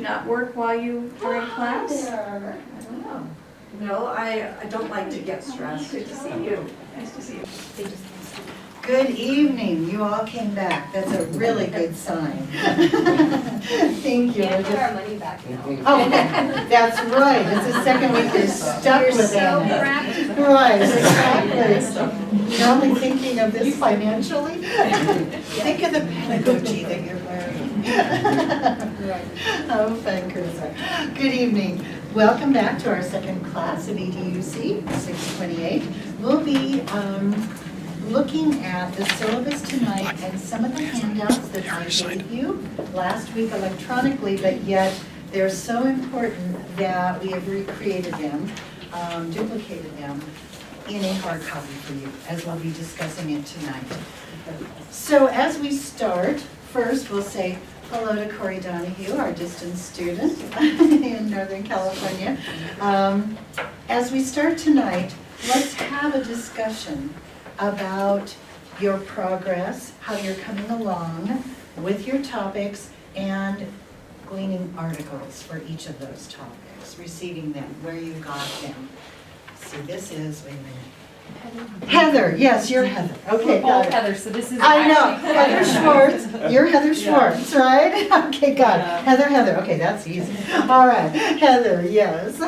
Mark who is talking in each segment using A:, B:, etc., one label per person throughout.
A: it not work while you are in class?
B: I don't know.
C: No, I don't like to get stressed.
A: Good to see you. Nice to see you.
B: Good evening, you all came back, that's a really good sign. Thank you.
D: Can't get our money back now.
B: Oh, that's right, it's the second week you're stuck with
D: So
B: it.
D: practical.
B: Right, exactly. You're only thinking of this financially? Think of the pedagogy that you're learning. Oh, fun, Carissa. Good evening. Welcome back to our second class of EDUC, 628. We'll be looking at the syllabus tonight and some of the handouts that I gave you last week electronically, but yet they're so important that we have recreated them, duplicated them in a hard copy for you, as we'll be discussing it tonight. So as we start, first we'll say hello to Corey Donahue, our distance student in Northern California. As we start tonight, let's have a discussion about your progress, how you're coming along with your topics, and gleaning articles for each of those topics, receiving them, where you got them. See, this is, wait a minute. Heather, yes, you're Heather. Okay,
D: We're
B: got
D: both
B: it.
D: Heather, so this is
B: I know,
D: actually
B: Heather Schwartz, you're Heather Schwartz, right? Okay, got it. Heather, okay, that's easy. All right, Heather, yes.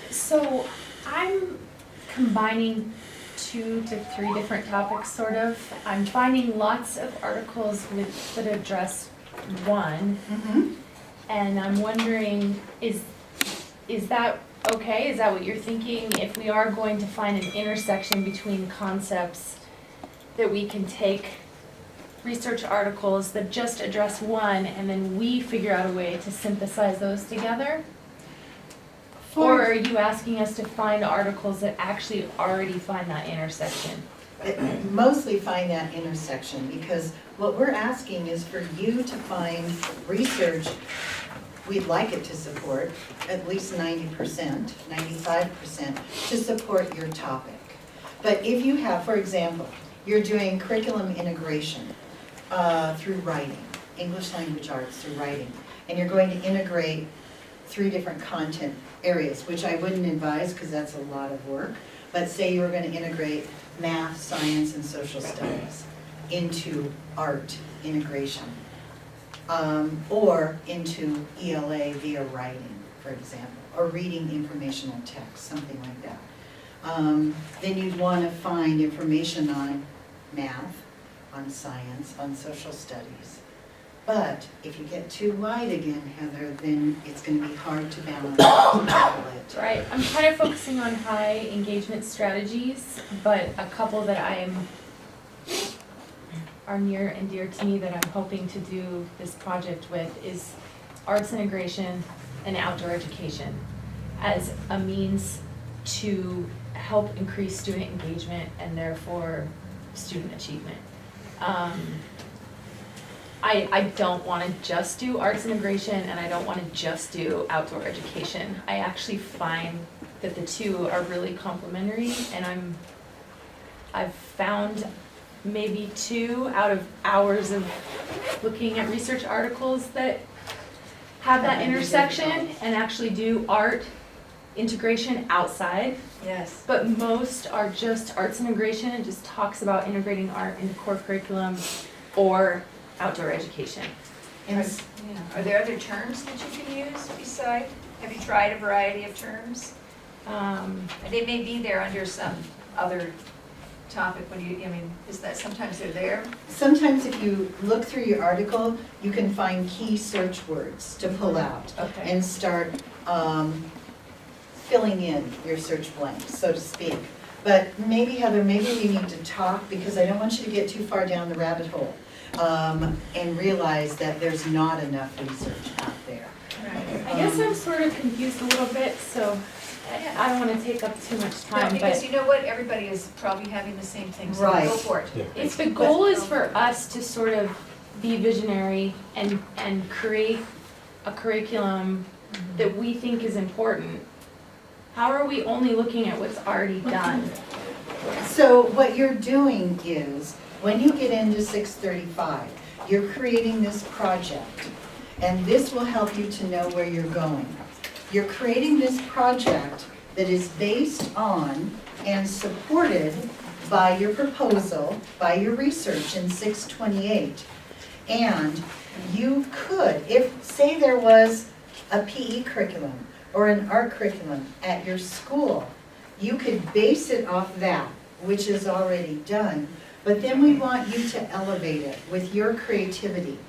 D: So I'm combining 2 to 3 different topics, sort of. I'm finding lots of articles that address one,
B: Mhm.
D: and I'm wondering, is that okay? Is that what you're thinking? If we are going to find an intersection between concepts, that we can take research articles that just address one, and then we figure out a way to synthesize those together? Or are you asking us to find articles that actually already find that intersection?
B: Mostly find that intersection, because what we're asking is for you to find research we'd like it to support, at least 90%, 95%, to support your topic. But if you have, for example, you're doing curriculum integration through writing, English language arts through writing, and you're going to integrate 3 different content areas, which I wouldn't advise because that's a lot of work. But say you were going to integrate math, science, and social studies into art integration, or into ELA via writing, for example, or reading informational text, something like that. Then you'd want to find information on math, on science, on social studies. But if you get too wide again, Heather, then it's going to be hard to balance it.
D: Right, I'm kind of focusing on high engagement strategies, but a couple that are near and dear to me that I'm hoping to do this project with is arts integration and outdoor education as a means to help increase student engagement and therefore student achievement. I don't want to just do arts integration, and I don't want to just do outdoor education. I actually find that the two are really complementary, and I've found maybe 2 out of hours of looking at research articles that have that intersection and actually do art integration outside.
A: Yes.
D: But most are just arts integration and just talks about integrating art into core curriculum or outdoor education.
A: Are there other terms that you can use beside? Have you tried a variety of terms? They may be there under some other topic when is that sometimes they're there?
B: Sometimes if you look through your article, you can find key search words to pull out
D: Okay.
B: and start filling in your search blanks, so to speak. But maybe, Heather, maybe we need to talk, because I don't want you to get too far down the rabbit hole and realize that there's not enough research out there.
A: Right.
D: I guess I'm sort of confused a little bit, so I don't want to take up too much
A: No,
D: time,
A: because
D: but
A: you know what, everybody is probably having the same thing, so
B: Right.
A: go for it.
E: Yeah.
D: if the goal is for us to sort of be visionary and create a curriculum that we think is important, how are we only looking at what's already done?
B: So what you're doing is, when you get into 635, you're creating this project. and this will help you to know where you're going. You're creating this project that is based on and supported by your proposal, by your research in 628. And you could, if, say there was a PE curriculum or an art curriculum at your school, you could base it off that, which is already done, but then we want you to elevate it with your creativity.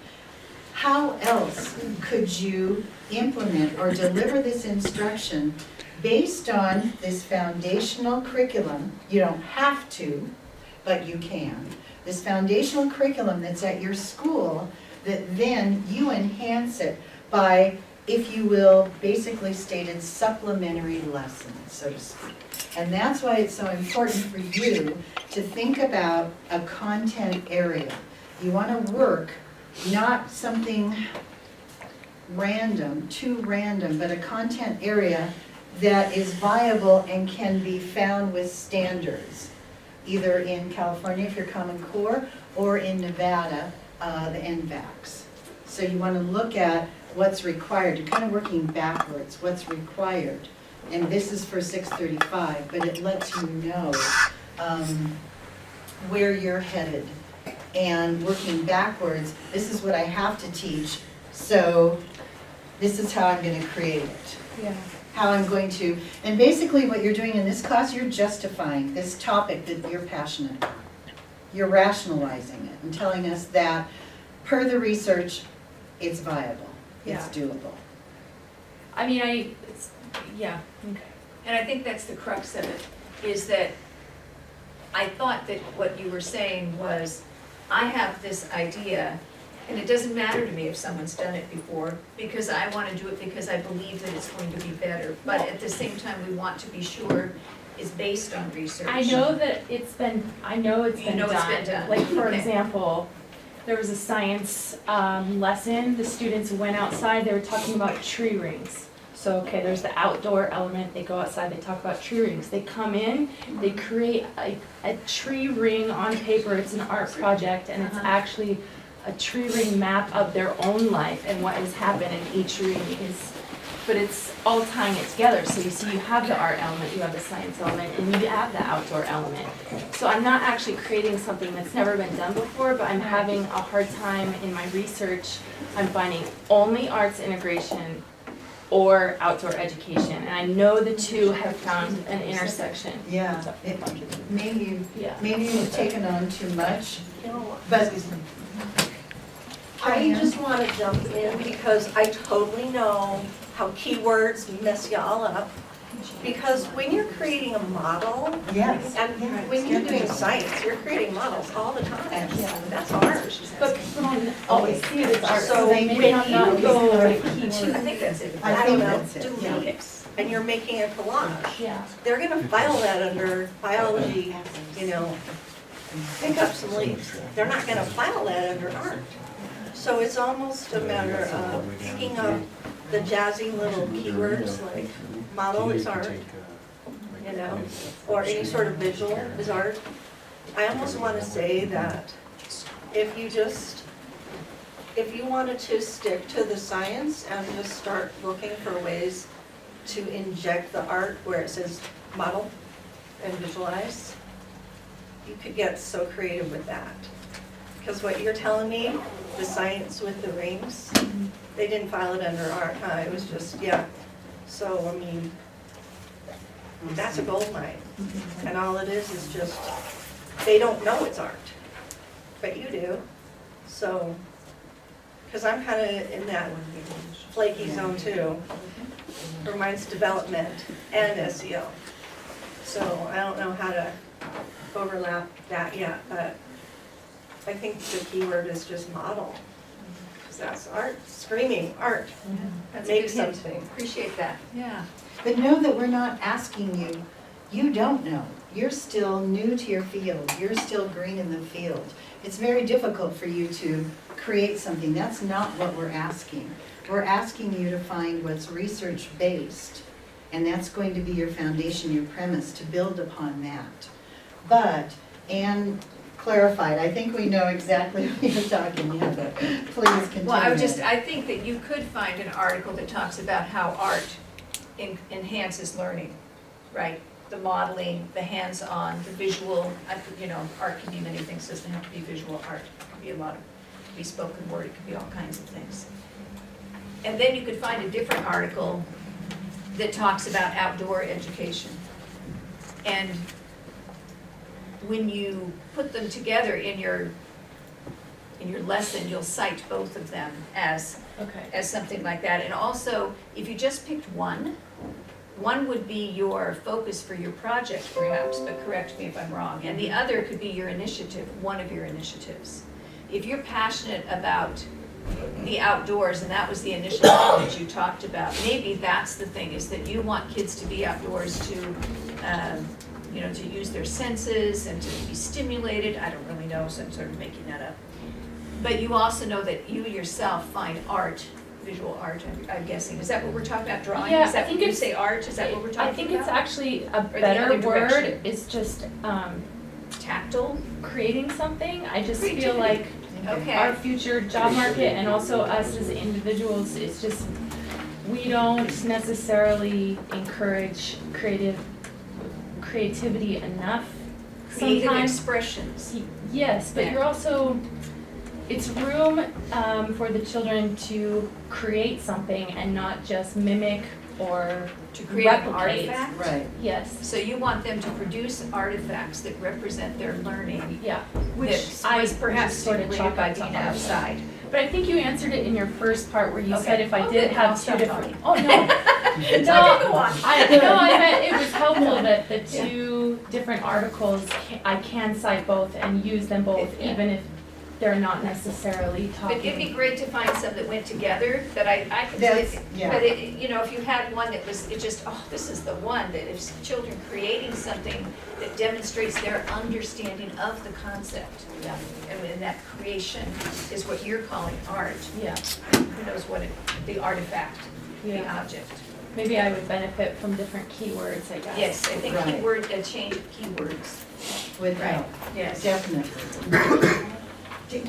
B: How else could you implement or deliver this instruction based on this foundational curriculum? You don't have to, but you can. This foundational curriculum that's at your school, that then you enhance it by, if you will, basically stated supplementary lessons, so to speak. And that's why it's so important for you to think about a content area. You want to work not something random, too random, but a content area that is viable and can be found with standards, either in California if you're Common Core, or in Nevada, the NVACs. So you want to look at what's required. You're kind of working backwards, what's required. And this is for 635, but it lets you know where you're headed. And working backwards, this is what I have to teach, so this is how I'm going to create it.
D: Yeah.
B: How I'm going to, and basically what you're doing in this class, you're justifying this topic that you're passionate about. You're rationalizing it and telling us that per the research, it's viable, it's doable.
D: I mean, yeah, okay.
A: And I think that's the crux of it, is that I thought that what you were saying was, I have this idea, and it doesn't matter to me if someone's done it before, because I want to do it because I believe that it's going to be better. But at the same time, we want to be sure it's based on research.
D: I know that it's been done. Like, for
A: Okay.
D: example, there was a science lesson, the students went outside, they were talking about tree rings. So, okay, there's the outdoor element, they go outside, they talk about tree rings. They come in, they create a tree ring on paper, it's an art project, and it's actually a tree ring map of their own life and what has happened in each ring is, but it's all tying it together. So you see, you have the art element, you have the science element, and you have the outdoor element. So I'm not actually creating something that's never been done before, but I'm having a hard time in my research. I'm finding only arts integration or outdoor education, and I know the two have found an intersection.
B: Yeah, maybe
D: Yeah.
B: you've taken on too much, but
C: I just want to jump in because I totally know how keywords mess you all up. Because when you're creating a model,
B: yes.
C: and when you're doing science, you're creating models all the time. That's art.
D: But people don't always see it as art,
C: So
D: so they may
C: when
D: not
C: you
D: know
C: go
D: the
A: I
D: keyword.
A: think that's it.
B: I
C: I
B: think
C: don't know,
B: that's it,
C: do
B: yeah.
C: remix, and you're making a collage.
D: Yeah.
C: They're gonna file that under biology, pick up some leaves. They're not gonna file that under art. So it's almost a matter of picking up the jazzy little keywords like model is art, or any sort of visual is art. I almost want to say that if you wanted to stick to the science and just start looking for ways to inject the art where it says model and visualize, you could get so creative with that. Because what you're telling me, the science with the rings, they didn't file it under art, huh? It was just, So, I mean, that's a gold mine. And all it is just, they don't know it's art, but you do. So, because I'm kind of in that flaky zone too, for mine's development and SEO. So I don't know how to overlap that yet, but I think the keyword is just model. Because that's art, screaming art.
A: That's
C: Make
A: a good hint.
C: something.
A: Appreciate that, yeah.
B: But know that we're not asking you, you don't know. You're still new to your field. You're still green in the field. It's very difficult for you to create something. That's not what we're asking. We're asking you to find what's research-based, and that's going to be your foundation, your premise, to build upon that. But, and clarified. I think we know exactly what you're talking, Heather. Please continue.
A: Well, I think that you could find an article that talks about how art enhances learning, right? The modeling, the hands-on, the visual, art can be many things, doesn't have to be visual art. It could be a lot of, it could be spoken word, it could be all kinds of things. And then you could find a different article that talks about outdoor education. And when you put them together in your lesson, you'll cite both of them as something like that. And also, if you just picked one would be your focus for your project perhaps, but correct me if I'm wrong. And the other could be your initiative, one of your initiatives. If you're passionate about the outdoors, and that was the initiative that you talked about, maybe that's the thing, is that you want kids to be outdoors to use their senses and to be stimulated. I don't really know, so I'm sort of making that up. But you also know that you yourself find art, visual art, I'm guessing. Is that what we're talking about, drawing?
D: Yeah,
A: Is that
D: I think
A: when you
D: it's-
A: say art, is that what we're talking about?
D: I think it's actually a
A: the
D: better
A: other direction?
D: word, is just
A: Tactile?
D: creating something. I just feel
A: Creativity.
D: like
A: Okay.
D: our future job market and also us as individuals, it's just, we don't necessarily encourage creativity enough
A: Creative
D: sometimes.
A: expressions.
D: Yes, but
A: Yeah.
D: you're also, it's room for the children to create something and not just mimic or
A: To create an
D: replicate.
A: artifact?
B: Right.
D: Yes,
A: So you want them to produce artifacts that represent their learning,
D: yeah,
A: that
D: which I
A: was perhaps
D: sort of
A: stimulated by
D: chalk up
A: being
D: to art.
A: outside.
D: But I think you answered it in your first part where you
A: Okay.
D: said if I
A: Oh,
D: did
A: good. I'll
D: have two
A: stop
D: different.
A: talking.
D: Oh, no.
A: So
D: No,
A: go on.
D: I meant it was helpful that the
A: Yeah.
D: two different articles, I can cite both and use them both,
A: Yeah.
D: even if they're not necessarily
A: But it'd be
D: talking.
A: great to find some that went together, but I could
B: That's-
A: say,
B: yeah.
A: but if you had one that was, it just, oh, this is the one, that if children creating something that demonstrates their understanding of the concept. Yeah. And that creation is what you're calling art.
D: Yeah,
A: Who knows what the artifact, the
D: yeah.
A: object.
D: Maybe I would benefit from different keywords, I guess.
A: Yes, I think
B: Right.
A: keyword, a change of keywords.
B: With
A: Right.
B: help,
A: Yes.
B: definitely.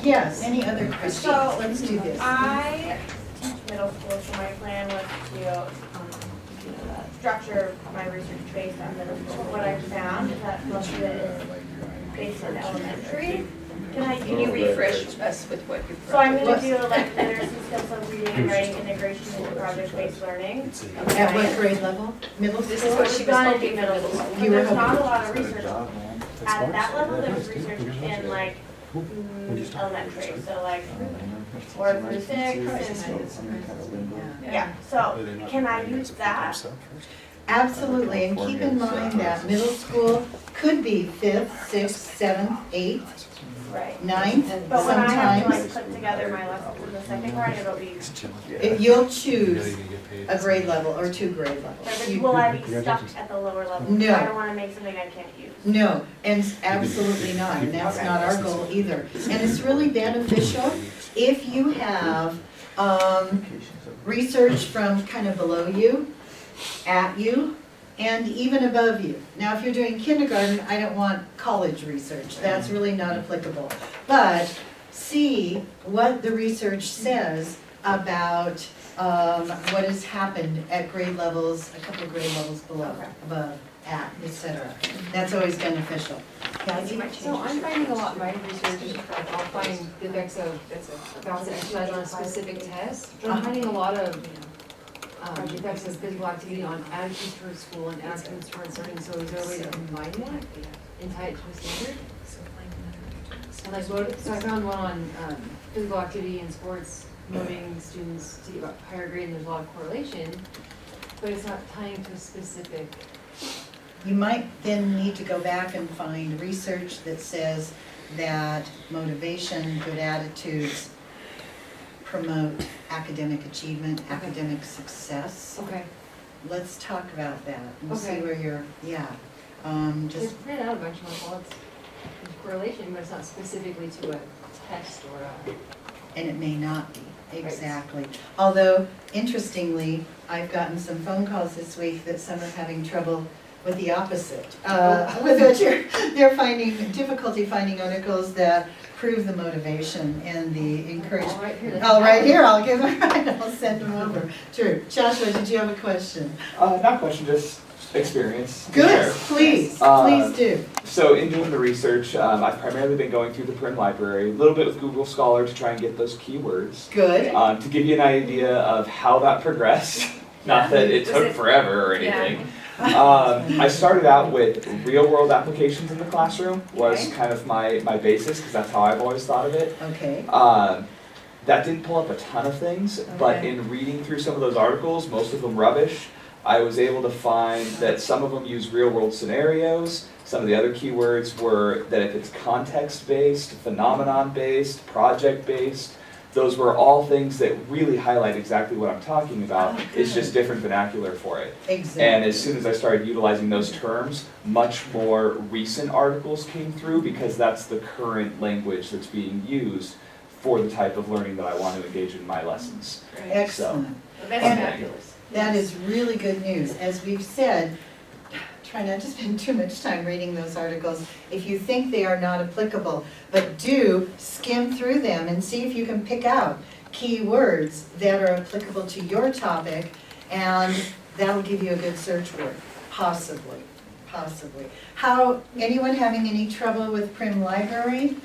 B: Yes, any other questions?
E: So,
B: Let's do this.
E: I teach middle school, so my plan was to, structure my research based on middle school. What I found is that most of it is based on elementary.
A: Can you refresh us with what you're?
E: So I'm gonna do like literacy skills of reading and writing integration into project-based learning.
B: At what grade level? Middle
A: This is
B: school?
A: what she was
E: Gonna
A: hoping
E: do
A: for
E: middle
A: middle
E: school,
A: school.
E: but
B: You were
E: there's not a
B: hoping-
E: lot of research. At that level, there's research in like elementary, so like word acoustics and, yeah, so can I use that?
B: Absolutely, and keep in mind that middle school could be 5th, 6th, 7th, 8th,
E: Right.
B: 9th,
E: But when I have to like
B: sometimes.
E: put together my lessons in the second grade, it'll be,
B: If you'll choose a grade level or 2 grade levels. You-
E: will I be stuck at the lower level?
B: No.
E: I don't wanna make something I can't use.
B: No, and absolutely not, and that's not our goal either. And it's really beneficial if you have, research from kind of below you, at you, and even above you. Now, if you're doing kindergarten, I don't want college research, that's really not applicable. But see what the research says about, what has happened at grade levels, a couple of grade levels below, above, at, etc. That's always beneficial. Cassie?
F: So I'm finding a lot in my research, I'll find the that's a bounce exercise on a specific test. But I'm finding a lot of effects of physical activity on attitudes towards school and attitudes towards learning. So is there a way to combine that and tie it to a standard? And like, so I found one on physical activity and sports, motivating students to get a higher grade, and there's a lot of correlation, but it's not tying to a specific.
B: You might then need to go back and find research that says that motivation, good attitudes promote academic achievement, academic success.
F: Okay.
B: Let's talk about that and see
F: Okay.
B: where you're, yeah.
F: It's
B: Just,
F: printed out a bunch of like, well, it's correlation, but it's not specifically to a test or a.
B: and it may not be, exactly. Although, interestingly, I've gotten some phone calls this week that some are having trouble with the opposite. With which they're finding difficulty finding articles that prove the motivation and the encouragement. Oh, right here, I'll give them, I'll send them over. True. Joshua, did you have a question?
G: Not question, just experience.
B: Good, please, please do.
G: So in doing the research, I've primarily been going through the Prim Library, a little bit with Google Scholar to try and get those keywords.
B: Good.
G: To give you an idea of how that progressed, not that it took forever or anything. I started out with real world applications in the classroom was kind of my basis, because that's how I've always thought of it.
B: Okay.
G: That didn't pull up a ton of things, but in reading through some of those articles, most of them rubbish, I was able to find that some of them use real world scenarios. Some of the other keywords were that if it's context-based, phenomenon-based, project-based, those were all things that really highlight exactly what I'm talking about.
B: Oh,
G: It's
B: good.
G: just different vernacular for it.
B: Exactly.
G: And as soon as I started utilizing those terms, much more recent articles came through because that's the current language that's being used for the type of learning that I want to engage in my lessons.
B: Excellent.
A: Well, that's
B: And-
A: fabulous.
B: That is really good news. As we've said, try not to spend too much time reading those articles if you think they are not applicable, but do skim through them and see if you can pick out key words that are applicable to your topic, and that'll give you a good search word, possibly, possibly. Anyone having any trouble with Prim Library?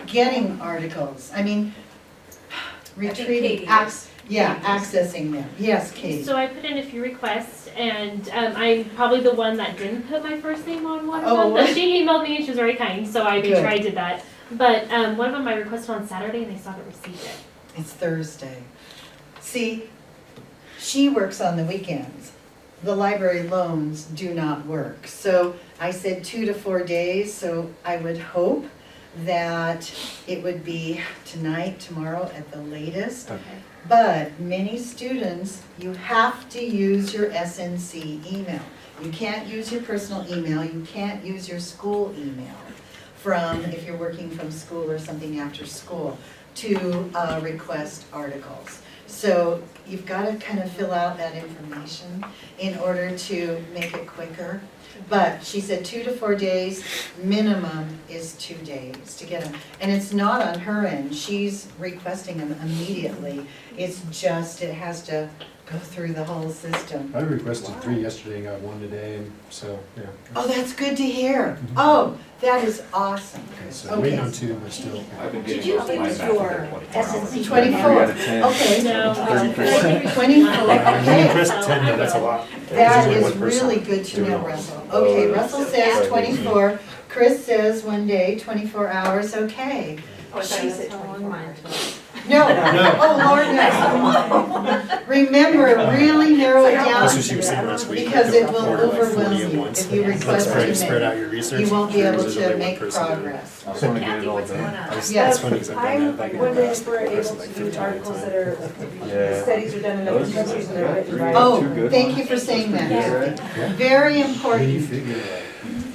B: Getting articles, I mean, retrieving, accessing them. Yes, Katie.
H: So I put in a few requests, and I'm probably the one that didn't put my first name on one of
B: Oh,
H: them.
B: what?
H: But she emailed me, and she was very kind, so I made
B: Good.
H: sure I did that. But one of them I requested on Saturday, and they still haven't received it.
B: It's Thursday. See, she works on the weekends. The library loans do not work. So I said 2 to 4 days, so I would hope that it would be tonight, tomorrow at the latest.
H: Okay.
B: But many students, you have to use your SNC email. You can't use your personal email, you can't use your school email from, if you're working from school or something after school, to request articles. So you've got to kind of fill out that information in order to make it quicker. But she said 2 to 4 days, minimum is 2 days to get them. And it's not on her end, she's requesting them immediately. It's just, it has to go through the whole system.
I: I requested 3 yesterday and got 1 today, and so, yeah.
B: Oh, that's good to hear. Oh, that is awesome.
I: Okay, so waiting on 2, but still.
G: I've been
C: Did
G: getting
C: you
G: most of my
C: use
G: math
C: your
G: within 24 hours.
C: SNC?
B: 24,
G: Yeah.
B: okay.
H: No.
B: 24,
I: I
B: okay.
I: requested 10, but that's a lot.
B: That
I: There's only
B: is
I: one person
B: really good to
I: doing
B: know,
I: all this.
B: Russell. Okay,
G: Oh,
B: Russell
G: that's-
B: says 24, Chris says 1 day, 24 hours, okay.
C: Oh, I thought you said 24.
B: No,
I: No.
B: oh Lord, no. Remember, really narrow it down,
I: That's what she was saying last week.
B: because it will
I: Order like 40
B: overwhelm
I: at
B: you
I: once.
B: if you request too
I: Spread out
B: many.
I: your research.
B: You won't be able
I: There's only
B: to
I: one
B: make
I: person doing it.
B: progress.
G: I just want to get
A: Kathy,
G: it all
A: what's going
G: done.
A: on?
I: It's
B: Yes.
I: funny because I've done
J: I'm
I: that back in the
J: wondering
I: past.
J: if we're able
I: Requested like
J: to use
I: 15
J: articles
I: times.
J: that are,
G: Yeah.
J: studies are done in other countries and they're written by.
B: Oh,
G: Too good.
B: thank you for saying that.
I: Yeah.
B: Very
I: When you
B: important.
I: figure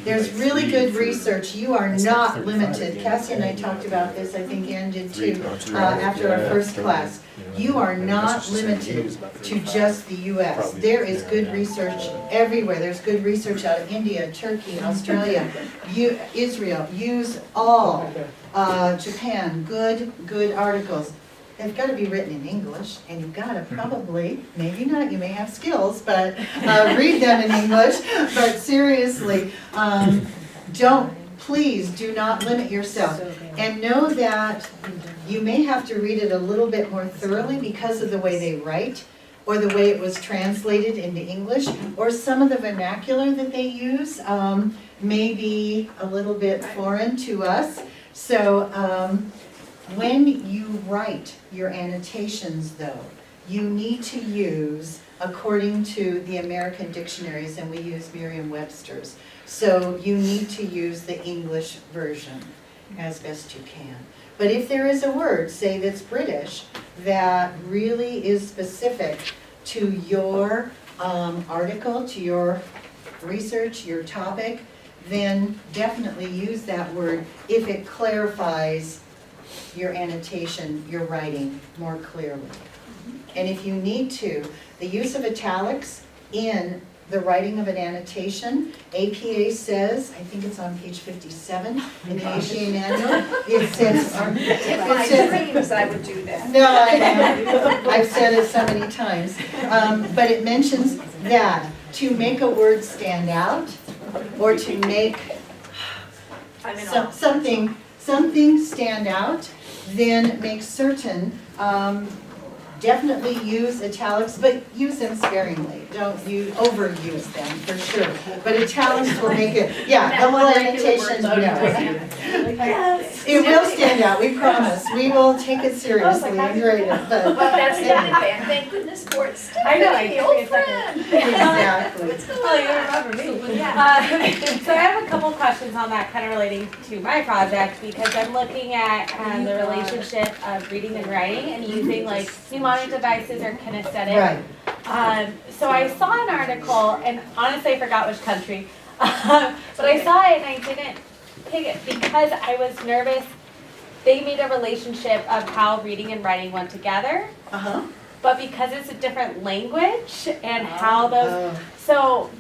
B: There's really good research. You are not limited. Cassie and I talked about this, I think Ann did too, after our first class. You are not limited to just the US. There is good research everywhere. There's good research out of India, Turkey, Australia, Israel. Use all, Japan, good articles. They've got to be written in English, and you've got to probably, maybe not, you may have skills, but read them in English. But seriously, please do not limit yourself. And know that you may have to read it a little bit more thoroughly because of the way they write, or the way it was translated into English, or some of the vernacular that they use may be a little bit foreign to us. So when you write your annotations though, you need to use according to the American dictionaries, and we use Merriam-Webster's. So you need to use the English version as best you can. But if there is a word, say that's British, that really is specific to your article, to your research, your topic, then definitely use that word if it clarifies your annotation, your writing more clearly. And if you need to, the use of italics in the writing of an annotation. APA says, I think it's on page 57 in the APA manual, it says,
A: If my dreams, I would do that.
B: no, I know. I've said it so many times. But it mentions that to make a word stand out or to make
A: I'm in awe.
B: something stand out, then make certain, definitely use italics, but use them sparingly. Don't overuse them for sure. But italics will make it, yeah, the whole annotation, no.
A: Yes.
B: It will stand out, we promise. We will take it seriously and grade it,
A: Well,
B: but.
A: that's not in vain. Thank goodness for it.
E: I know,
A: Stephanie,
E: it took me
A: old
E: a second.
A: friend.
B: Exactly.
A: What's going
E: Oh, you
A: on?
E: remember me.
A: Yeah.
E: So I have a couple questions on that, kind of relating to my project, because I'm looking at the relationship of reading and writing and using like mnemonic devices or kinesthetic.
B: Right,
E: So I saw an article, and honestly I forgot which country, but I saw it and I didn't pick it because I was nervous. They made a relationship of how reading and writing went together, but because it's a different language and how those,
B: Oh.
E: so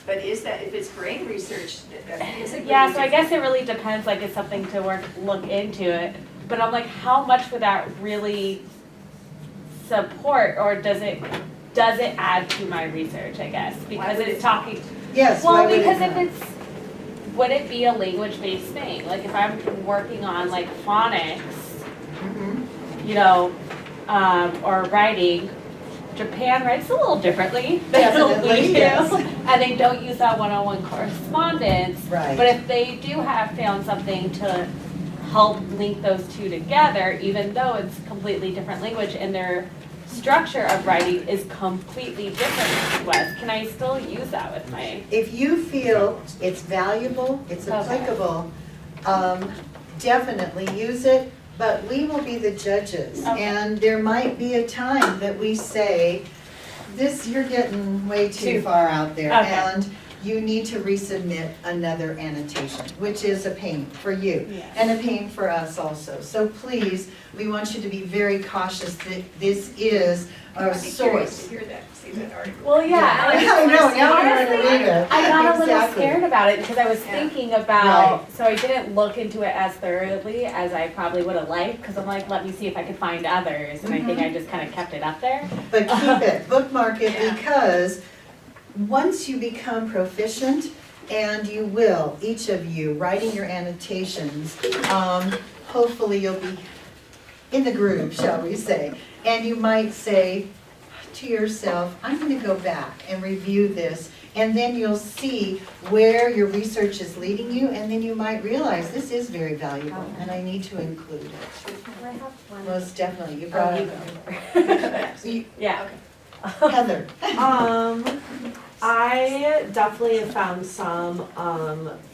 A: But is that, if it's brain research, that is a
E: yeah, so I guess it really depends, like it's something to look into it. But I'm like, how much would that really support, or does it add to my research, I guess? Because
A: would
E: it's
A: it?
E: talking,
B: yes. why
E: well,
B: would it
E: because
B: not?
E: if it's, would it be a language-based thing? Like if I'm working on like phonics,
B: Mhm.
E: you know, or writing, Japan writes a little differently than
B: Definitely,
E: we do.
B: yes.
E: And they don't use that one-on-one correspondence.
B: Right.
E: But if they do have found something to help link those two together, even though it's completely different language and their structure of writing is completely different to us, can I still use that with my?
B: If you feel it's valuable, it's
E: Okay.
B: applicable, definitely use it, but we will be the judges.
E: Okay.
B: And there might be a time that we say, this, you're getting way too far out there.
E: Okay.
B: And you need to resubmit another annotation, which is a pain for you
E: Yeah.
B: and a pain for us also. So please, we want you to be very cautious that this is a
A: I'd be curious
B: source.
A: to hear that, see that article.
E: Well, yeah.
B: I know, now I'm gonna
E: Honestly,
B: read it.
E: I got a little
B: Exactly.
E: scared about it because I was
A: Yeah.
E: thinking about, so I didn't look into it as thoroughly as I probably would have liked, because I'm like, let me see if I could find others, and I think I just kind of kept it up there.
B: But keep it, bookmark it,
A: Yeah.
B: because once you become proficient, and you will, each of you, writing your annotations, hopefully you'll be in the groove, shall we say. And you might say to yourself, I'm gonna go back and review this, and then you'll see where your research is leading you, and then you might realize this is very valuable, and I need to include it.
E: I have one.
B: Most definitely, you
E: Oh,
B: brought
E: you
B: it
E: go.
B: up.
E: Yeah.
B: Heather.
K: I definitely have found some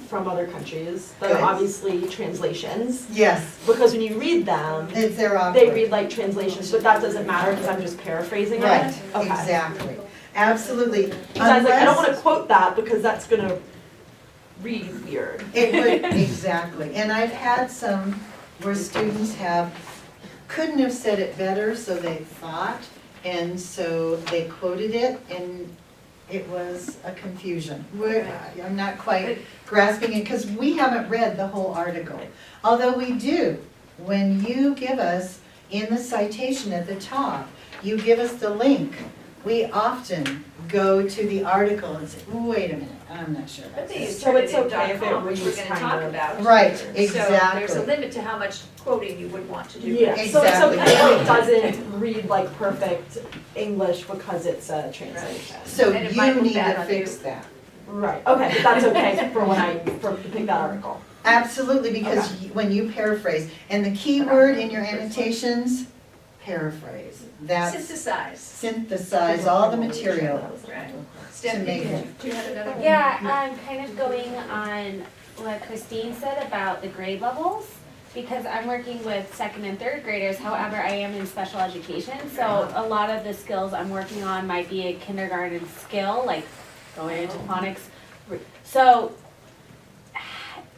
K: from other countries that
B: Good.
K: are obviously translations,
B: Yes,
K: because when you read them,
B: it's their awkward.
K: they read like translations, but that doesn't matter because I'm just paraphrasing
B: Right,
K: it. Okay.
B: exactly, absolutely.
K: Because I was like, I don't want to
B: Unless-
K: quote that because that's gonna read weird.
B: It would, exactly, and I've had some where students couldn't have said it better, so they thought, and so they quoted it, and it was a confusion. I'm not quite grasping it, because we haven't read the whole article. Although we do, when you give us, in the citation at the top, you give us the link, we often go to the article and say, wait a minute, I'm not sure.
A: But they use
K: So it's okay if it
A: Turnitin.com, which we're
K: reads
A: gonna
K: kind
A: talk
K: of-
A: about.
B: Right,
A: later. So there's
B: exactly.
A: a limit to how much quoting you would want to do.
K: Yeah, so it's
B: Exactly.
K: okay if it doesn't read like perfect English because it's a translation.
B: So
A: And it might
B: you
A: look
B: need
A: bad
B: to
A: on
B: fix
A: you.
B: that.
K: Right, okay, but that's okay for to pick that article.
B: Absolutely, because when you paraphrase, and the key word in your annotations, paraphrase. That's synthesize all the material
A: Right.
B: to
A: Stephanie,
B: make
A: do
B: it.
A: you have another one?
E: Yeah, I'm kind of going on what Christine said about the grade levels, because I'm working with second and third graders, however, I am in special education, so a lot of the skills I'm working on might be a kindergarten skill, like going into phonics. So,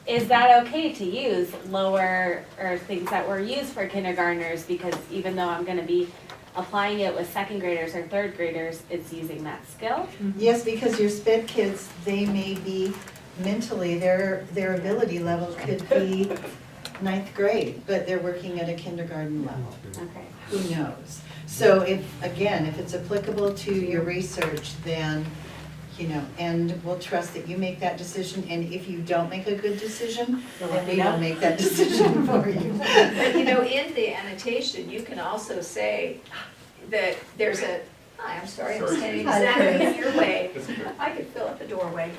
E: is that okay to use lower, or things that were used for kindergartners, because even though I'm gonna be applying it with second graders or third graders, it's using that skill.
B: Yes, because your sped kids, they may be mentally, their ability level could be ninth grade, but they're working at a kindergarten level.
E: Okay.
B: Who knows? So if, again, if it's applicable to your research, then, and we'll trust that you make that decision, and if you don't make a good decision, then we will make that decision for you.
A: But in the annotation, you can also say that there's a, hi, I'm sorry, I'm standing exactly in your way. I could fill up the doorway.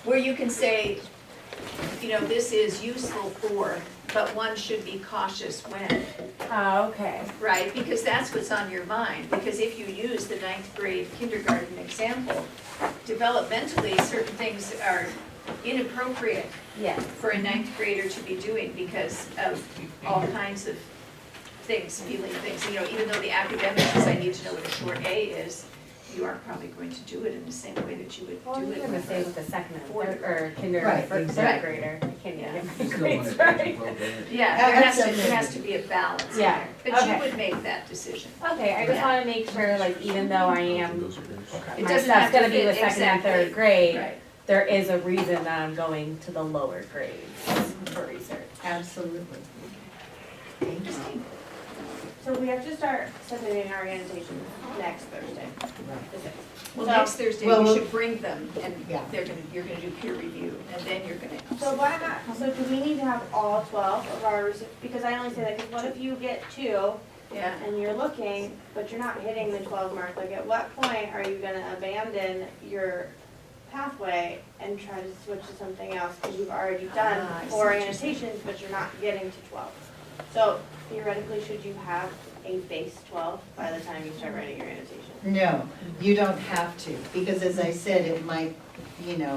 A: Where you can say, this is useful for, but one should be cautious when.
E: Okay.
A: Right, because that's what's on your mind, because if you use the ninth grade kindergarten example, developmentally, certain things are inappropriate
E: Yes.
A: for a ninth grader to be doing because of all kinds of things, feeling things, even though the academics is, I need to know what a short A is, you aren't probably going to do it in the same way that you would
E: Well,
A: do
E: you're
A: it
E: gonna
A: with
E: say
A: a
E: with the second and
A: fourth
E: third, or
B: Right,
E: kindergarten, third
B: exactly.
E: grader, I can't
A: Yeah.
E: even
L: Still
E: grades,
L: want it
E: right?
A: Yeah, there has to be a balance in
E: Yeah,
A: there, but you
E: okay.
A: would make that decision.
E: Okay, I just wanna make sure, like, even though I am,
A: It
E: my
A: doesn't
E: stuff's
A: have to
E: gonna be
A: fit
E: with second and
A: exactly.
E: third grade,
A: Right.
E: there is a reason that I'm going to the lower grades for research.
B: Absolutely. Thank you.
E: So we have to start submitting our annotations next Thursday.
A: Well,
E: So-
A: next Thursday,
B: Well,
A: you
B: we'll-
A: should bring them, and
B: Yeah.
A: you're gonna do peer review, and then you're gonna.
E: So why not, so do we need to have all 12 of our research, because I only say that, because what if you get 2
A: Yeah,
E: and you're looking, but you're not hitting the 12 mark, like at what point are you gonna abandon your pathway and try to switch to something else, because you've already done
A: I see
E: 4
A: what you're saying.
E: annotations, but you're not getting to 12. So theoretically, should you have a base 12 by the time you start writing your annotation?
B: No, you don't have to, because as I said, it might,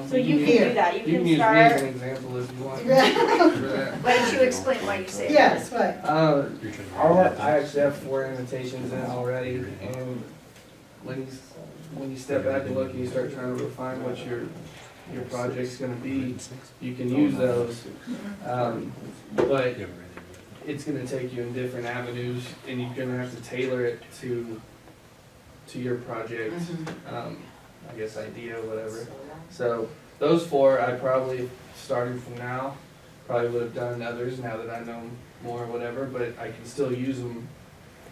E: So you can
B: here.
E: do that, you
L: You can
E: can
L: use me as an
E: start,
L: example if you want. For
B: Yes,
L: that.
A: why don't you explain why you say that?
B: right.
L: I actually have 4 annotations in already, and when you step back and look and you start trying to refine what your project's gonna be, you can use those. But it's gonna take you in different avenues, and you're gonna have to tailor it to your project, I guess idea, whatever. So those 4, I probably, starting from now, probably would have done others now that I know more or whatever, but I can still use them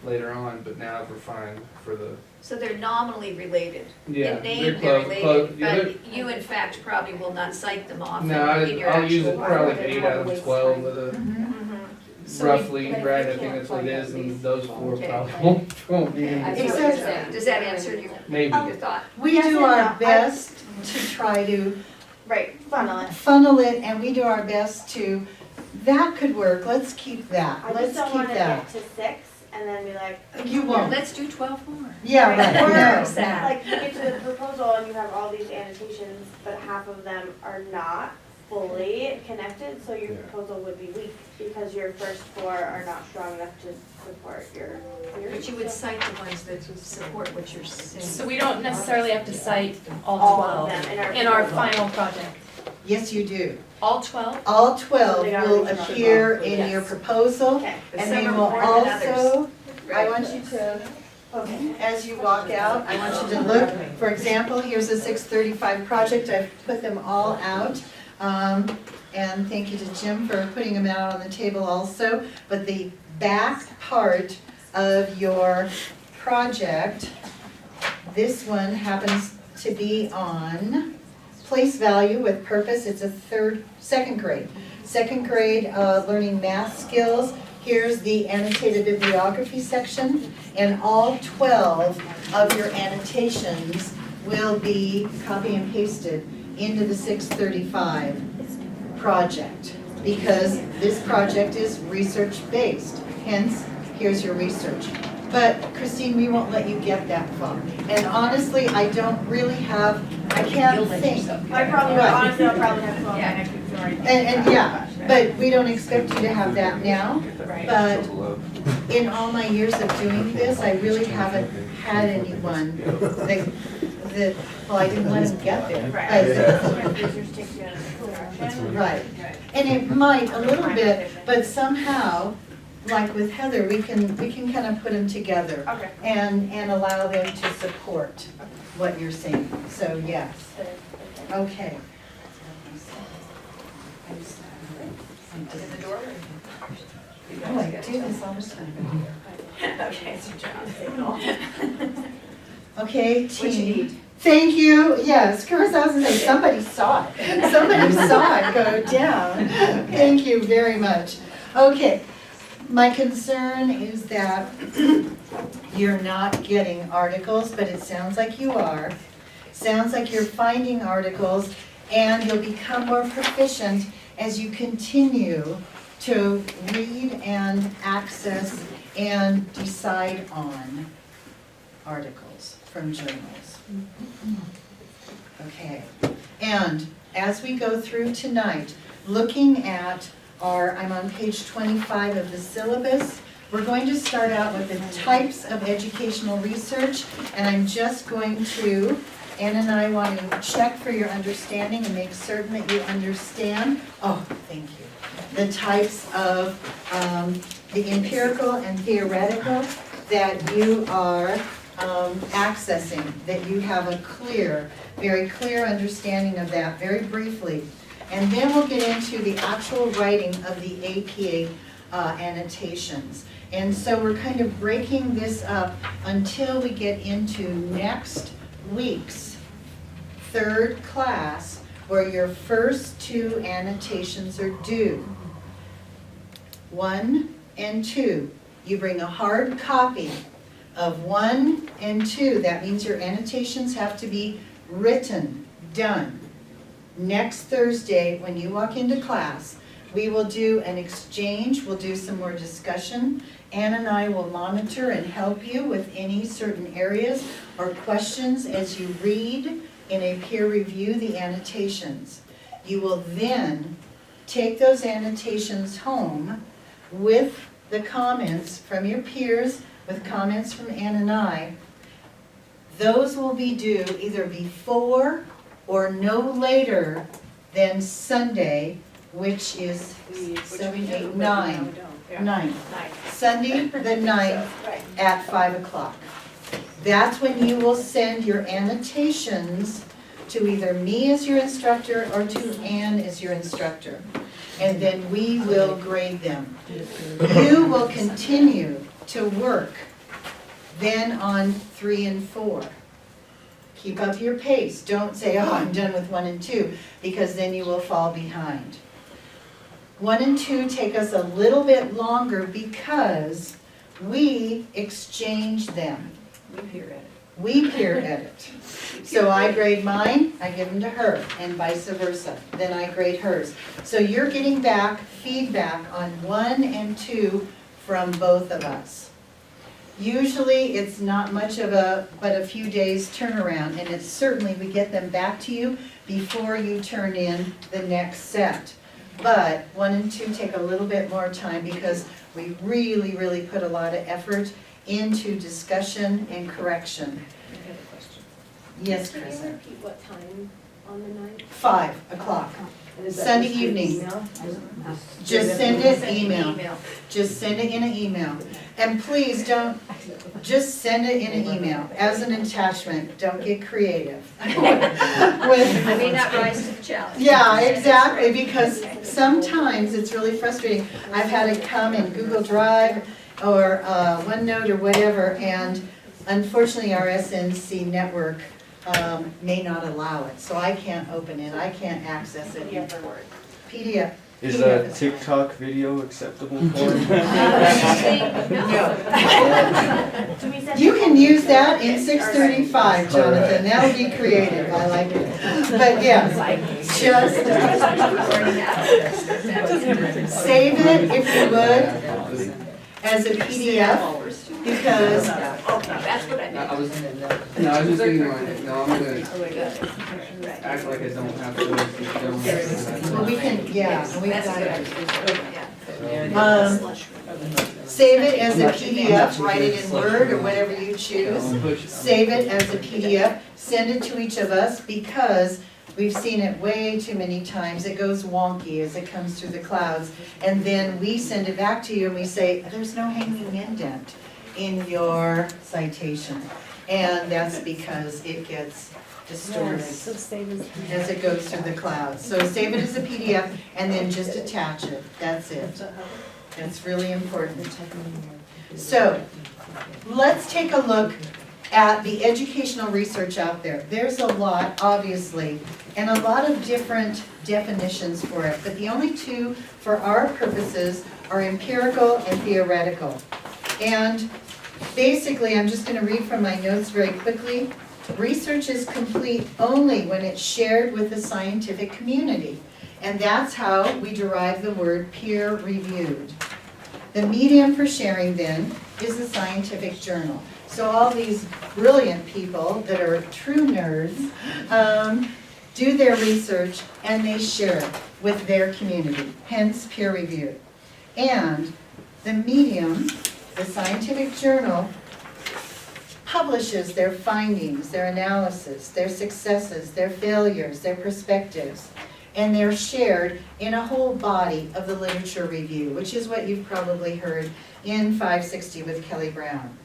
L: later on, but now I've refined for the,
A: So they're nominally related.
L: yeah,
A: In name,
L: they're
A: they're
L: close,
A: related,
L: yeah,
A: but you in fact probably will not cite them often
L: no,
A: in your
L: I'll use it
A: actual.
L: probably 8 out of 12 with a
A: Mhm.
F: So
L: roughly,
F: but if
L: right,
F: you
L: I think
F: can't
L: that's what it
F: find
L: is,
F: at
L: and
F: least
L: those 4
A: Okay.
L: probably won't be.
F: I
L: in
F: see
L: it.
F: what you're saying.
A: Does that answer your
L: Maybe.
A: thought?
B: We
E: Yes
B: do
E: and
B: our
E: no.
B: best to try to
E: right, funnel it.
B: funnel it, and we do our best to, that could work, let's keep that,
E: I
B: let's
E: just don't
B: keep
E: wanna
B: that.
E: get to 6 and then be like,
B: You won't,
A: Let's do 12 more.
B: yeah, right,
E: Or,
B: no,
E: like, you get to the proposal and you have all these annotations, but half of them are not fully connected, so your proposal would be weak, because your first 4 are not strong enough to support your theory.
A: But you would cite the ones that support what you're saying.
D: So we don't necessarily have to cite all
E: All of
D: 12
E: them
D: in our
E: proposal.
D: final project.
B: yes, you do.
A: All 12?
B: All 12
E: They gotta
B: will
E: be strong.
B: appear in
E: Yes.
B: your proposal,
E: Okay,
A: But
B: and
A: some
B: they
A: are
B: will
A: more than others.
B: also, I
A: Right.
B: want you to,
E: okay.
B: as you walk out, I want you to look, for example, here's a 635 project, I've put them all out. And thank you to Jim for putting them out on the table also. But the back part of your project, this one happens to be on place value with purpose. It's a second grade. Second grade, learning math skills. Here's the annotated bibliography section, and all 12 of your annotations will be copy and pasted into the 635 project, because this project is research-based, hence, here's your research. But Christine, we won't let you get that far. And honestly, I don't really have, I can't think.
E: I probably,
B: Right.
E: honestly, I'll probably have 12
A: Yeah.
E: next week, sorry.
B: And yeah, but we don't expect you to have that now.
A: Right.
B: But in all my years of doing this, I really haven't had anyone that, well, I didn't let them get there.
E: Right.
B: But-
E: Research takes you in a different direction.
B: Right. And it might a little bit, but somehow like with Heather, we can kind of put them together
E: Okay.
B: and allow them to support what you're saying. So, yes. Okay.
A: In the doorway.
B: Oh, I do this all the time.
A: Okay, it's your job.
B: Okay,
A: What you
B: team.
A: need.
B: Thank you, yes, Chris, I was gonna say, somebody saw it. Somebody saw it go down. Thank you very much. Okay, my concern is that you're not getting articles, but it sounds like you are. Sounds like you're finding articles, and you'll become more proficient as you continue to read and access and decide on articles from journals. Okay, and as we go through tonight, looking at I'm on page 25 of the syllabus, we're going to start out with the types of educational research, and I'm just going to, Ann and I want to check for your understanding and make certain that you understand. Oh, thank you. The types of the empirical and theoretical that you are accessing, that you have a very clear understanding of that very briefly. And then we'll get into the actual writing of the APA annotations. And so we're kind of breaking this up until we get into next week's third class, where your first two annotations are due. 1 and 2. You bring a hard copy of 1 and 2. That means your annotations have to be written, done. Next Thursday, when you walk into class, we will do an exchange, we'll do some more discussion. Ann and I will monitor and help you with any certain areas or questions as you read in a peer review the annotations. You will then take those annotations home with the comments from your peers, with comments from Ann and I. Those will be due either before or no later than Sunday, which is 7, 8, 9. 9. Sunday the 9th at 5 o'clock. That's when you will send your annotations to either me as your instructor or to Ann as your instructor. And then we will grade them. You will continue to work then on 3 and 4. Keep up your pace. Don't say, oh, I'm done with 1 and 2, because then you will fall behind. 1 and 2 take us a little bit longer because we exchange them. We peer edit. So I grade mine, I give them to her, and vice versa. Then I grade hers. So you're getting back feedback on 1 and 2 from both of us. Usually it's not much of but a few days turnaround, and it's certainly we get them back to you before you turn in the next set. But 1 and 2 take a little bit more time because we really, really put a lot of effort into discussion and correction. Yes,
E: Can
B: Chris.
E: you repeat what time on the night?
B: 5 o'clock, Sunday evening. Just send it email. Just send it in an email. And please don't, just send it in an email as an attachment. Don't get creative.
A: I may not rise to the challenge.
B: Yeah, exactly, because sometimes it's really frustrating. I've had it come in Google Drive or OneNote or whatever, and unfortunately our SNC network may not allow it, so I can't open it, I can't access it. PDF.
M: Is a TikTok video acceptable for it?
B: No. You can use that in 635, Jonathan, that would be creative, I like it. But yes, just save it if you would as a PDF, because
A: That's what I meant.
L: I was just thinking, like, no, I'm gonna act like I don't have to.
B: well, we can, yeah, we
A: That's
B: got
A: good.
B: it. Save it as a PDF, write it in Word or whatever you choose. Save it as a PDF, send it to each of us, because We've seen it way too many times. It goes wonky as it comes through the clouds. And then we send it back to you and we say, there's no hanging indent in your citation. And that's because it gets distorted
D: So save as.
B: as it goes through the clouds. So save it as a PDF and then just attach it. That's it. That's really important. So let's take a look at the educational research out there. There's a lot, obviously, and a lot of different definitions for it, but the only two for our purposes are empirical and theoretical. And basically, I'm just going to read from my notes very quickly. Research is complete only when it's shared with the scientific community, and that's how we derive the word peer-reviewed. The medium for sharing, then, is the scientific journal. So all these brilliant people that are true nerds do their research and they share it with their community, hence peer review. And the medium, the scientific journal, publishes their findings, their analysis, their successes, their failures, their perspectives, and they're shared in a whole body of the literature review, which is what you've probably heard in 560 with Kelly Brown.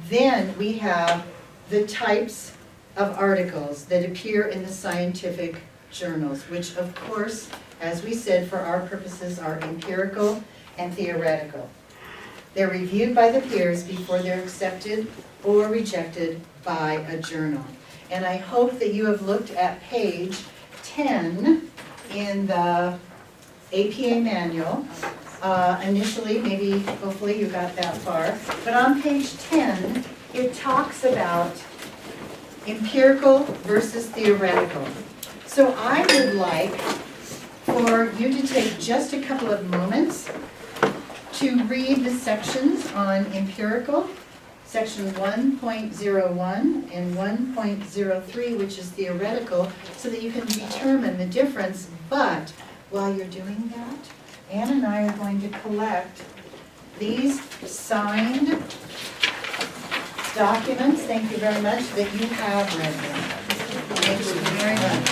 B: Then we have the types of articles that appear in the scientific journals, which of course, as we said, for our purposes are empirical and theoretical. They're reviewed by the peers before they're accepted or rejected by a journal. And I hope that you have looked at page 10 in the APA manual. Initially, maybe, hopefully you got that far, but on page 10, it talks about empirical versus theoretical. So I would like for you to take just a couple of moments to read the sections on empirical, section 1.01 and 1.03, which is theoretical, so that you can determine the difference. But while you're doing that, Ann and I are going to collect these signed documents, thank you very much, that you have read them. Thank you very much.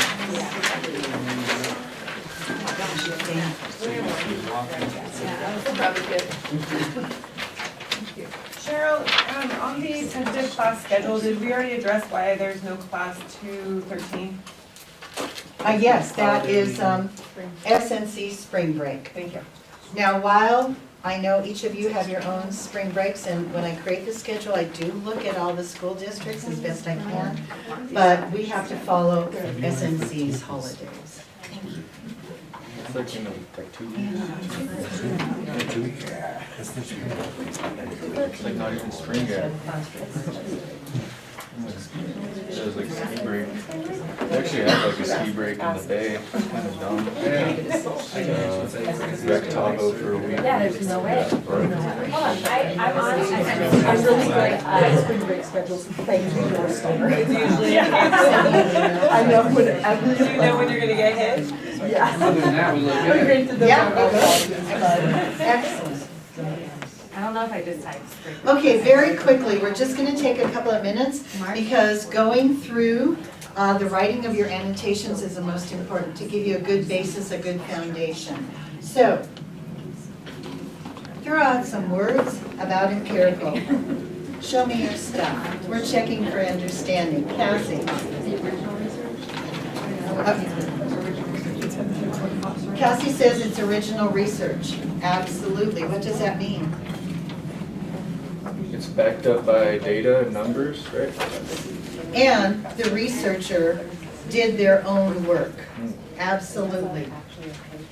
N: Cheryl, on the tentative class schedule, did we already address why there's no class 213?
B: Yes, that is SNC spring break.
N: Thank you.
B: Now, while I know each of you have your own spring breaks, and when I create the schedule, I do look at all the school districts as best I can, but we have to follow SNC's holidays.
M: It's like in like 2 weeks. It's like not even spring yet. It was like ski break. They actually had like a ski break in the bay. Kind of dumb. Wrecked Tahoe for a week.
E: Yeah, there's no way. Hold on, I'm on.
K: I'm really good at spring break schedules, thank you, North Star.
N: It's usually,
K: I know whenever.
N: do you know when you're gonna get hit?
K: Yeah.
L: Other than that, we look
K: I'm
L: good.
K: great to the.
B: Yeah. Excellent.
N: I don't know if I just typed spring.
B: Okay, very quickly, we're just going to take a couple of minutes because going through the writing of your annotations is the most important to give you a good basis, a good foundation. So, throw out some words about empirical. Show me your stuff. We're checking for understanding. Cassie. Cassie says it's original research. Absolutely. What does that mean?
M: It's backed up by data and numbers, right?
B: And the researcher did their own work. Absolutely.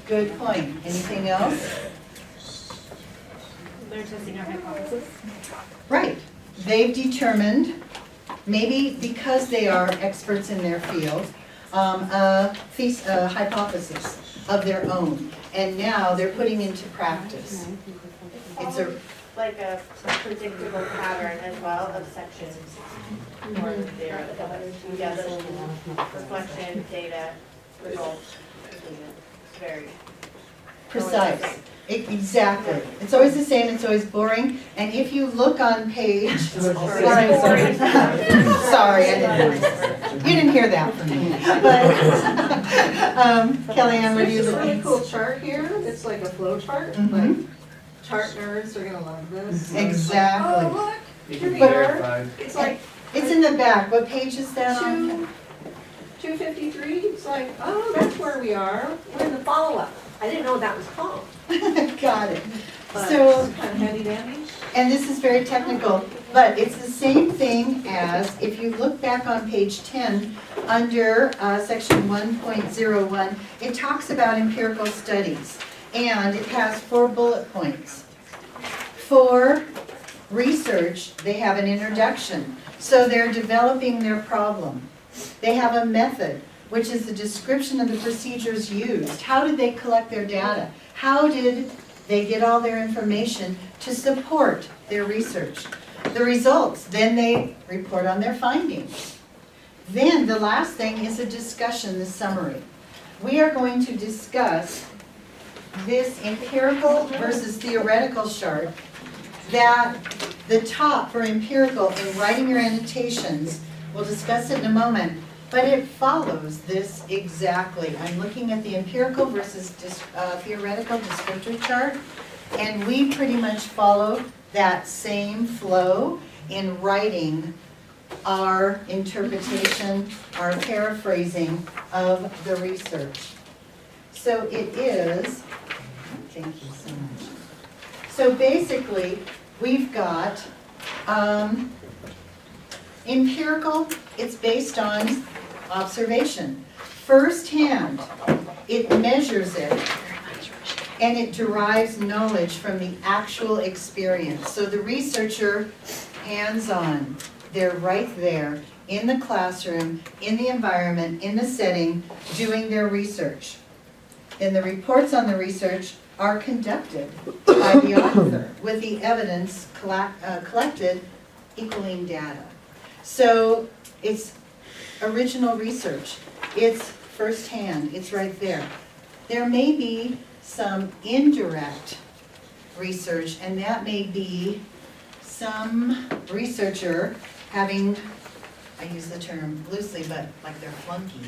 B: Good point. Anything else?
E: They're testing our hypothesis.
B: Right. They've determined, maybe because they are experts in their field, a hypothesis of their own. And now they're putting into practice. It's a
E: Like a predictable pattern as well of sections. Or there, together, reflection, data, results, very.
B: precise. Exactly. It's always the same, it's always boring. And if you look on page, sorry, I didn't. didn't hear that from me. But, Kellyanne, what do you
C: There's a really
B: think?
C: cool chart here, it's like a flow chart,
B: Mhm.
C: like chart nerds are gonna love this.
B: Exactly.
C: Oh, look,
L: It can be
B: But-
L: verified.
C: it's like
B: It's in the back. What page is that on?
C: 253, it's like, oh, that's where we are, we're in the follow-up. I didn't know what that was called,
B: Got it.
C: but
B: So-
C: it's kind of handy dandy.
B: And this is very technical, but it's the same thing as, if you look back on page 10, under section 1.01, it talks about empirical studies, and it has 4 bullet points. For research, they have an introduction, so they're developing their problem. They have a method, which is the description of the procedures used. How did they collect their data? How did they get all their information to support their research? The results, then they report on their findings. Then the last thing is a discussion, the summary. We are going to discuss this empirical versus theoretical chart, that the top for empirical in writing your annotations, we'll discuss it in a moment, but it follows this exactly. I'm looking at the empirical versus theoretical descriptor chart, and we pretty much follow that same flow in writing our interpretation, our paraphrasing of the research. So it is, thank you so much. So basically, we've got empirical, it's based on observation. Firsthand, it measures it, and it derives knowledge from the actual experience. So the researcher, hands-on, they're right there in the classroom, in the environment, in the setting, doing their research. Then the reports on the research are conducted by the author with the evidence collected equaling data. So it's original research, it's firsthand, it's right there. There may be some indirect research, and that may be some researcher having, I use the term loosely, but like their flunky,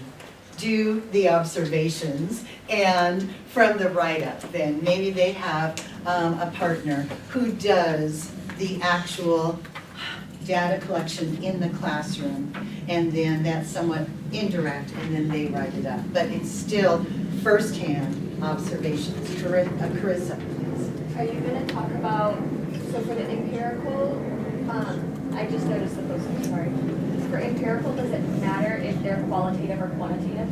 B: do the observations, and from the write-up then, maybe they have a partner who does the actual data collection in the classroom, and then that's somewhat indirect, and then they write it up. But it's still firsthand observations. Carissa, please.
E: Are you gonna talk about, so for the empirical, I just noticed the post, sorry. For empirical, does it matter if they're qualitative or quantitative?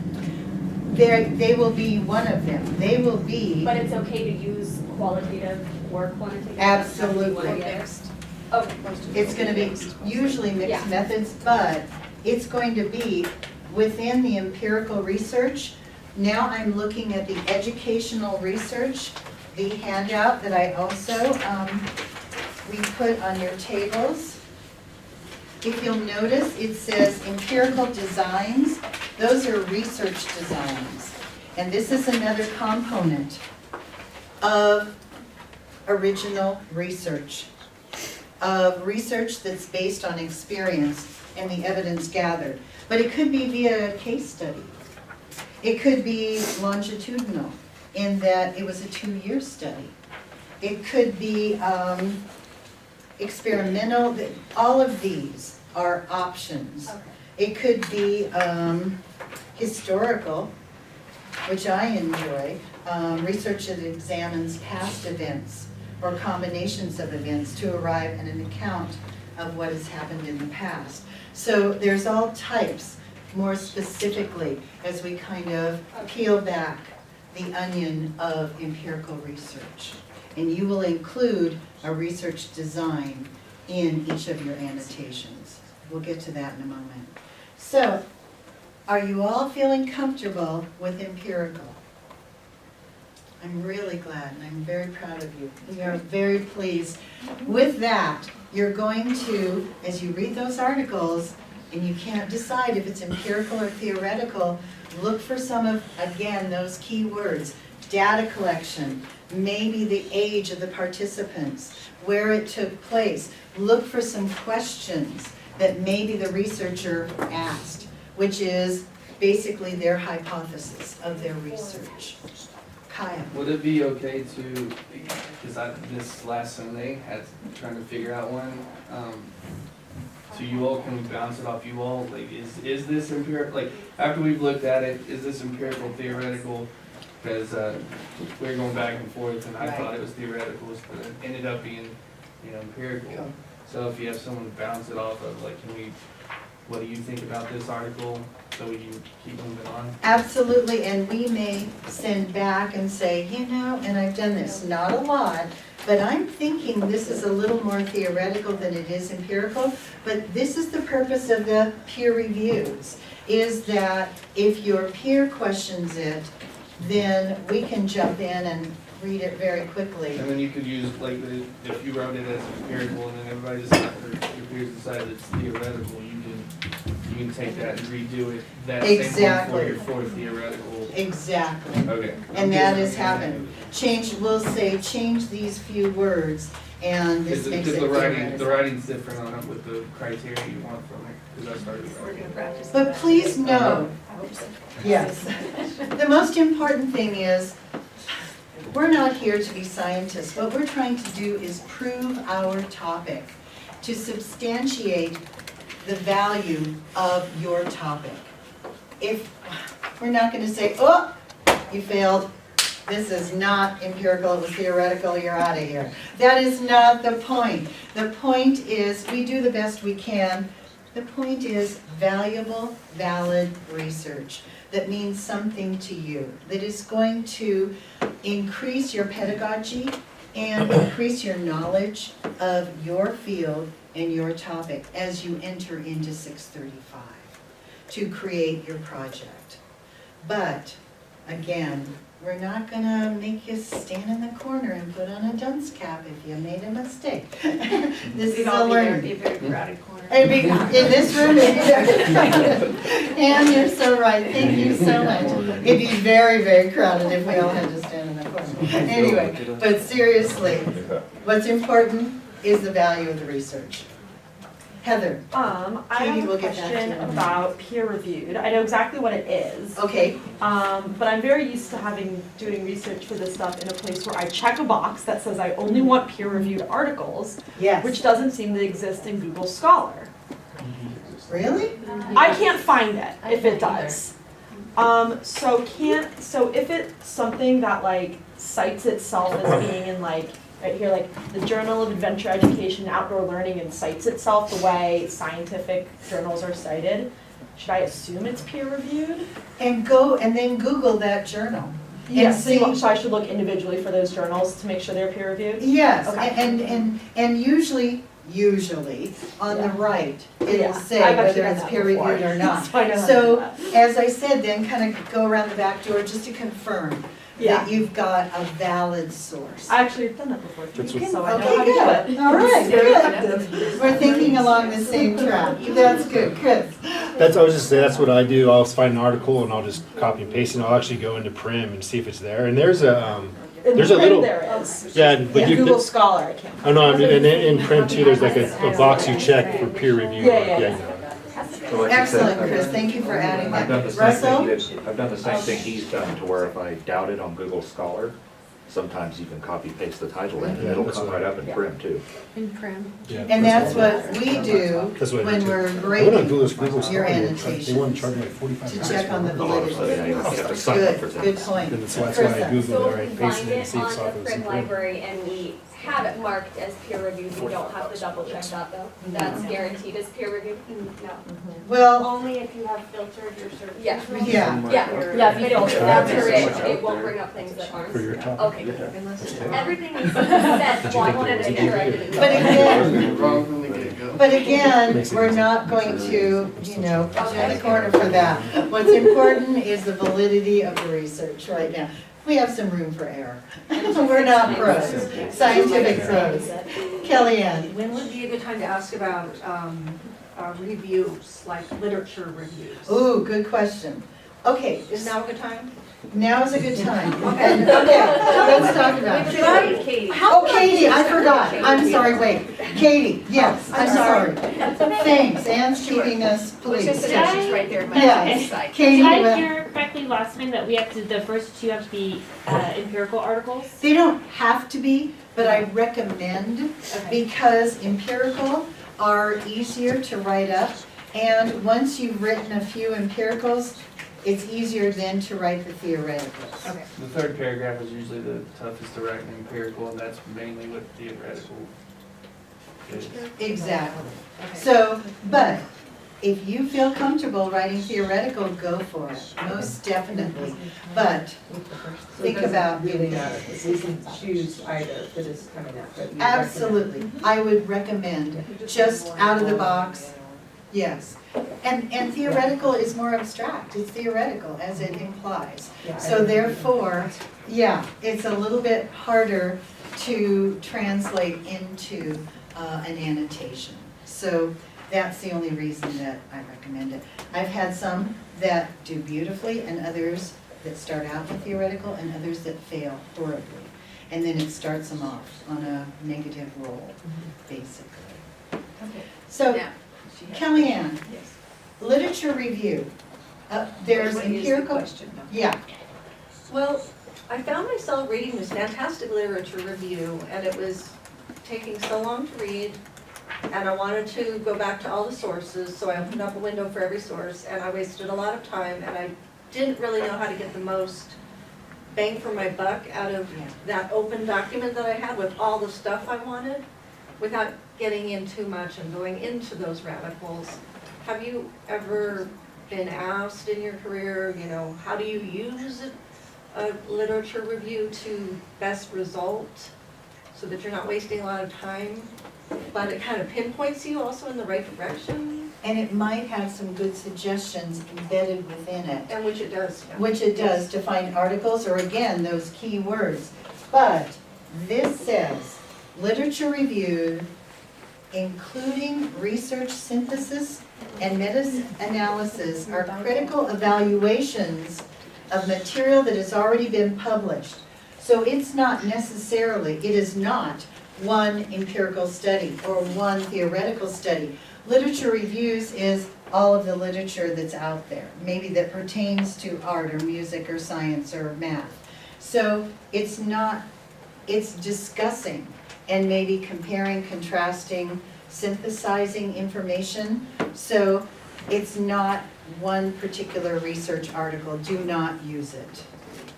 B: They will be one of them. They will be,
E: But it's okay to use qualitative or quantitative?
B: Absolutely.
E: Or mixed? Okay.
B: it's gonna be usually mixed
E: Yeah.
B: methods, but it's going to be within the empirical research. Now I'm looking at the educational research, the handout that I also, we put on your tables. If you'll notice, it says empirical designs. Those are research designs. And this is another component of original research, of research that's based on experience and the evidence gathered. But it could be via a case study. It could be longitudinal, in that it was a 2-year study. It could be experimental. All of these are options.
E: Okay.
B: It could be historical, which I enjoy, research that examines past events or combinations of events to arrive at an account of what has happened in the past. So there's all types, more specifically, as we kind of peel back the onion of empirical research. And you will include a research design in each of your annotations. We'll get to that in a moment. So, are you all feeling comfortable with empirical? I'm really glad, and I'm very proud of you. We are very pleased. With that, you're going to, as you read those articles, and you can't decide if it's empirical or theoretical, look for some of, again, those key words. Data collection, maybe the age of the participants, where it took place. Look for some questions that maybe the researcher asked. which is basically their hypothesis of their research. Kaya.
L: Would it be okay to, because this last Sunday had trying to figure out one, so you all can bounce it off you all, like, is this empirical, like, after we've looked at it, is this empirical, theoretical? Because, we were going back and forth and I
B: Right.
L: thought it was theoretical, but it ended up being, empirical.
B: Cool.
L: So if you have someone bounce it off of, like, what do you think about this article, so we can keep moving on?
B: Absolutely, and we may send back and say, and I've done this, not a lot, but I'm thinking this is a little more theoretical than it is empirical, but this is the purpose of the peer reviews, is that if your peer questions it, then we can jump in and read it very quickly.
L: And then you could use, like, if you wrote it as empirical and then everybody decided, or your peers decided it's theoretical, you can take that and redo it, that same
B: Exactly.
L: one for theoretical.
B: Exactly,
L: Okay.
B: and that has happened. We'll say, change these few words, and this makes it
L: Because the
B: theoretical.
L: writing's different on it with the criteria you want from it, because I started
A: We're gonna practice.
B: But please know,
A: I hope so.
B: yes, the most important thing is, we're not here to be scientists. What we're trying to do is prove our topic, to substantiate the value of your topic. If, we're not gonna say, oh, you failed, this is not empirical, it was theoretical, you're out of here. That is not the point. The point is, we do the best we can. The point is valuable, valid research that means something to you, that is going to increase your pedagogy and increase your knowledge of your field and your topic as you enter into 635 to create your project. But again, we're not gonna make you stand in the corner and put on a dunce cap if you made a mistake. This is a learning.
A: It'd be a very crowded corner.
B: In this room, it'd be very crowded. Ann, you're so right, thank you so much. It'd be very, very crowded if we all had to stand in the corner. Anyway, but seriously, what's important is the value of the research. Heather,
K: I
B: Katie
K: have
B: will
K: a
B: get back to
K: question
B: you.
K: about peer reviewed. I know exactly what it is.
B: okay,
K: But I'm very used to doing research for this stuff in a place where I check a box that says I only want peer reviewed articles,
B: yes.
K: which doesn't seem to exist in Google Scholar.
B: Really?
K: I can't find it if it does. So if it's something that like cites itself as being in like, right here, like the Journal of Adventure Education and Outdoor Learning and cites itself the way scientific journals are cited, should I assume it's peer reviewed?
B: And then Google that journal.
K: Yes,
B: see-
K: so I should look individually for those journals to make sure they're peer reviewed?
B: Yes,
K: Okay.
B: and usually on the
K: Yeah.
B: right, it'll
K: Yeah,
B: say
K: I've actually
B: whether
K: done
B: it's
K: that
B: peer
K: before.
B: reviewed or not.
K: So I know how to do
B: So,
K: that.
B: as I said, then kind of go around the back door just to confirm
K: Yeah.
B: that you've got a valid source.
K: I actually have done that before,
I: That's
K: too,
I: what-
K: so I know
B: Okay,
K: how to do
B: good.
K: it.
B: All right,
K: It's very
B: good.
K: effective.
B: We're thinking along the same track. That's good, Chris.
I: That's, I was just saying, that's what I do. I'll find an article and I'll just copy and paste it. And I'll actually go into Prim and see if it's there. And there's a,
K: In
I: There's a
K: print
I: little-
K: there is.
I: yeah, but
K: In
I: you,
K: Google Scholar, I can't.
I: oh no, I mean, and in Prim too, there's like a box you check for peer review.
K: Yeah.
I: you know.
M: So like you
B: Excellent,
M: said,
B: Chris, thank you for adding
O: I've done
B: that.
O: the same thing,
B: Russell?
O: I've done the same thing he's done, to where if I doubt it on Google Scholar, sometimes you can copy paste the title in, and
I: Yeah,
O: it'll
I: that's
O: come
I: what-
O: right up in Prim too.
D: In Prim.
I: Yeah,
B: And that's what we do
I: That's what I
B: when
I: do, too.
B: we're
I: I went on
B: grading
I: Google
B: your
I: Scholar, they
B: annotations
I: want to charge me like 45
B: to
I: cents.
B: check on the
O: A lot of stuff, yeah,
B: validity.
O: you have to sign up for
B: Good,
O: things.
B: good point.
I: And that's why I Googled
J: So
I: it,
J: if
I: right,
J: we
I: pasted
J: find
I: it and
J: it
I: see if
J: on
I: saw if
J: the
I: it was in
J: Prim
I: Prim.
J: library and we have it marked as peer reviewed, we don't have to double check that though? That's guaranteed as peer reviewed? No.
B: Well,
E: Only if you have filtered your search.
J: Yeah.
E: results.
B: yeah,
J: Yeah,
K: Yeah,
J: but if that's correct, it won't bring up things that
I: For your
J: aren't.
I: topic.
J: Okay, good. Everything is said, well, I wanted to make sure I didn't.
B: But again,
L: Wrong from the get-go.
B: but again, we're not going to, put you in the corner for that. What's important is the validity of the research right now. We have some room for error. We're not pros, scientific pros. Kellyanne?
C: When would be a good time to ask about reviews, like literature reviews?
B: Ooh, good question. Okay,
C: Is now a good time?
B: Now is a good time. Okay, let's talk about it.
A: Right, Katie.
B: Oh, Katie, I forgot. I'm sorry, wait. Katie, yes, I'm sorry. Thanks, Ann's keeping us
A: Well, it's just
B: pleased.
A: that she's right there.
B: Yes.
A: Side.
B: Katie,
H: Did I
B: well,
H: hear correctly last time that we have to, the first two have to be empirical articles?
B: they don't have to be, but I recommend because empirical are easier to write up. And once you've written a few empiricals, it's easier then to write the theoreticals.
A: Okay.
L: The third paragraph is usually the toughest to write in empirical, and that's mainly what theoretical is.
B: Exactly. So, but if you feel comfortable writing theoretical, go for it, most definitely. But think about
F: really
B: doing
F: matter,
B: that.
F: we can choose either for this coming up, but you recommend.
B: Absolutely. I would recommend just out of the box, yes. And theoretical is more abstract, it's theoretical as it implies.
F: Yeah, I
B: So
F: think-
B: therefore, yeah, it's a little bit harder to translate into an annotation. So that's the only reason that I recommend it. I've had some that do beautifully and others that start out with theoretical and others that fail horribly. And then it starts them off on a negative roll, basically.
A: Okay.
B: So
A: Now, she has-
B: Kellyanne,
A: Yes.
B: literature review. There's
A: What is the
B: empirical,
A: question, though?
B: yeah,
C: Well, I found myself reading this fantastic literature review, and it was taking so long to read, and I wanted to go back to all the sources, so I opened up a window for every source, and I wasted a lot of time, and I didn't really know how to get the most bang for my buck out of that open document that I had with all the stuff I wanted, without getting in too much and going into those rabbit holes. Have you ever been asked in your career, you know, how do you use a literature review to best result so that you're not wasting a lot of time, but it kind of pinpoints you also in the right direction?
B: and it might have some good suggestions embedded within it,
C: And which it does, yeah.
B: which it does to find articles or again, those key words. But this says, literature review, including research synthesis and meta-analysis, are critical evaluations of material that has already been published. So it's not necessarily, it is not one empirical study or one theoretical study. Literature reviews is all of the literature that's out there, maybe that pertains to art or music or science or math. So it's not, it's discussing and maybe comparing, contrasting, synthesizing information. So it's not one particular research article. Do not use it.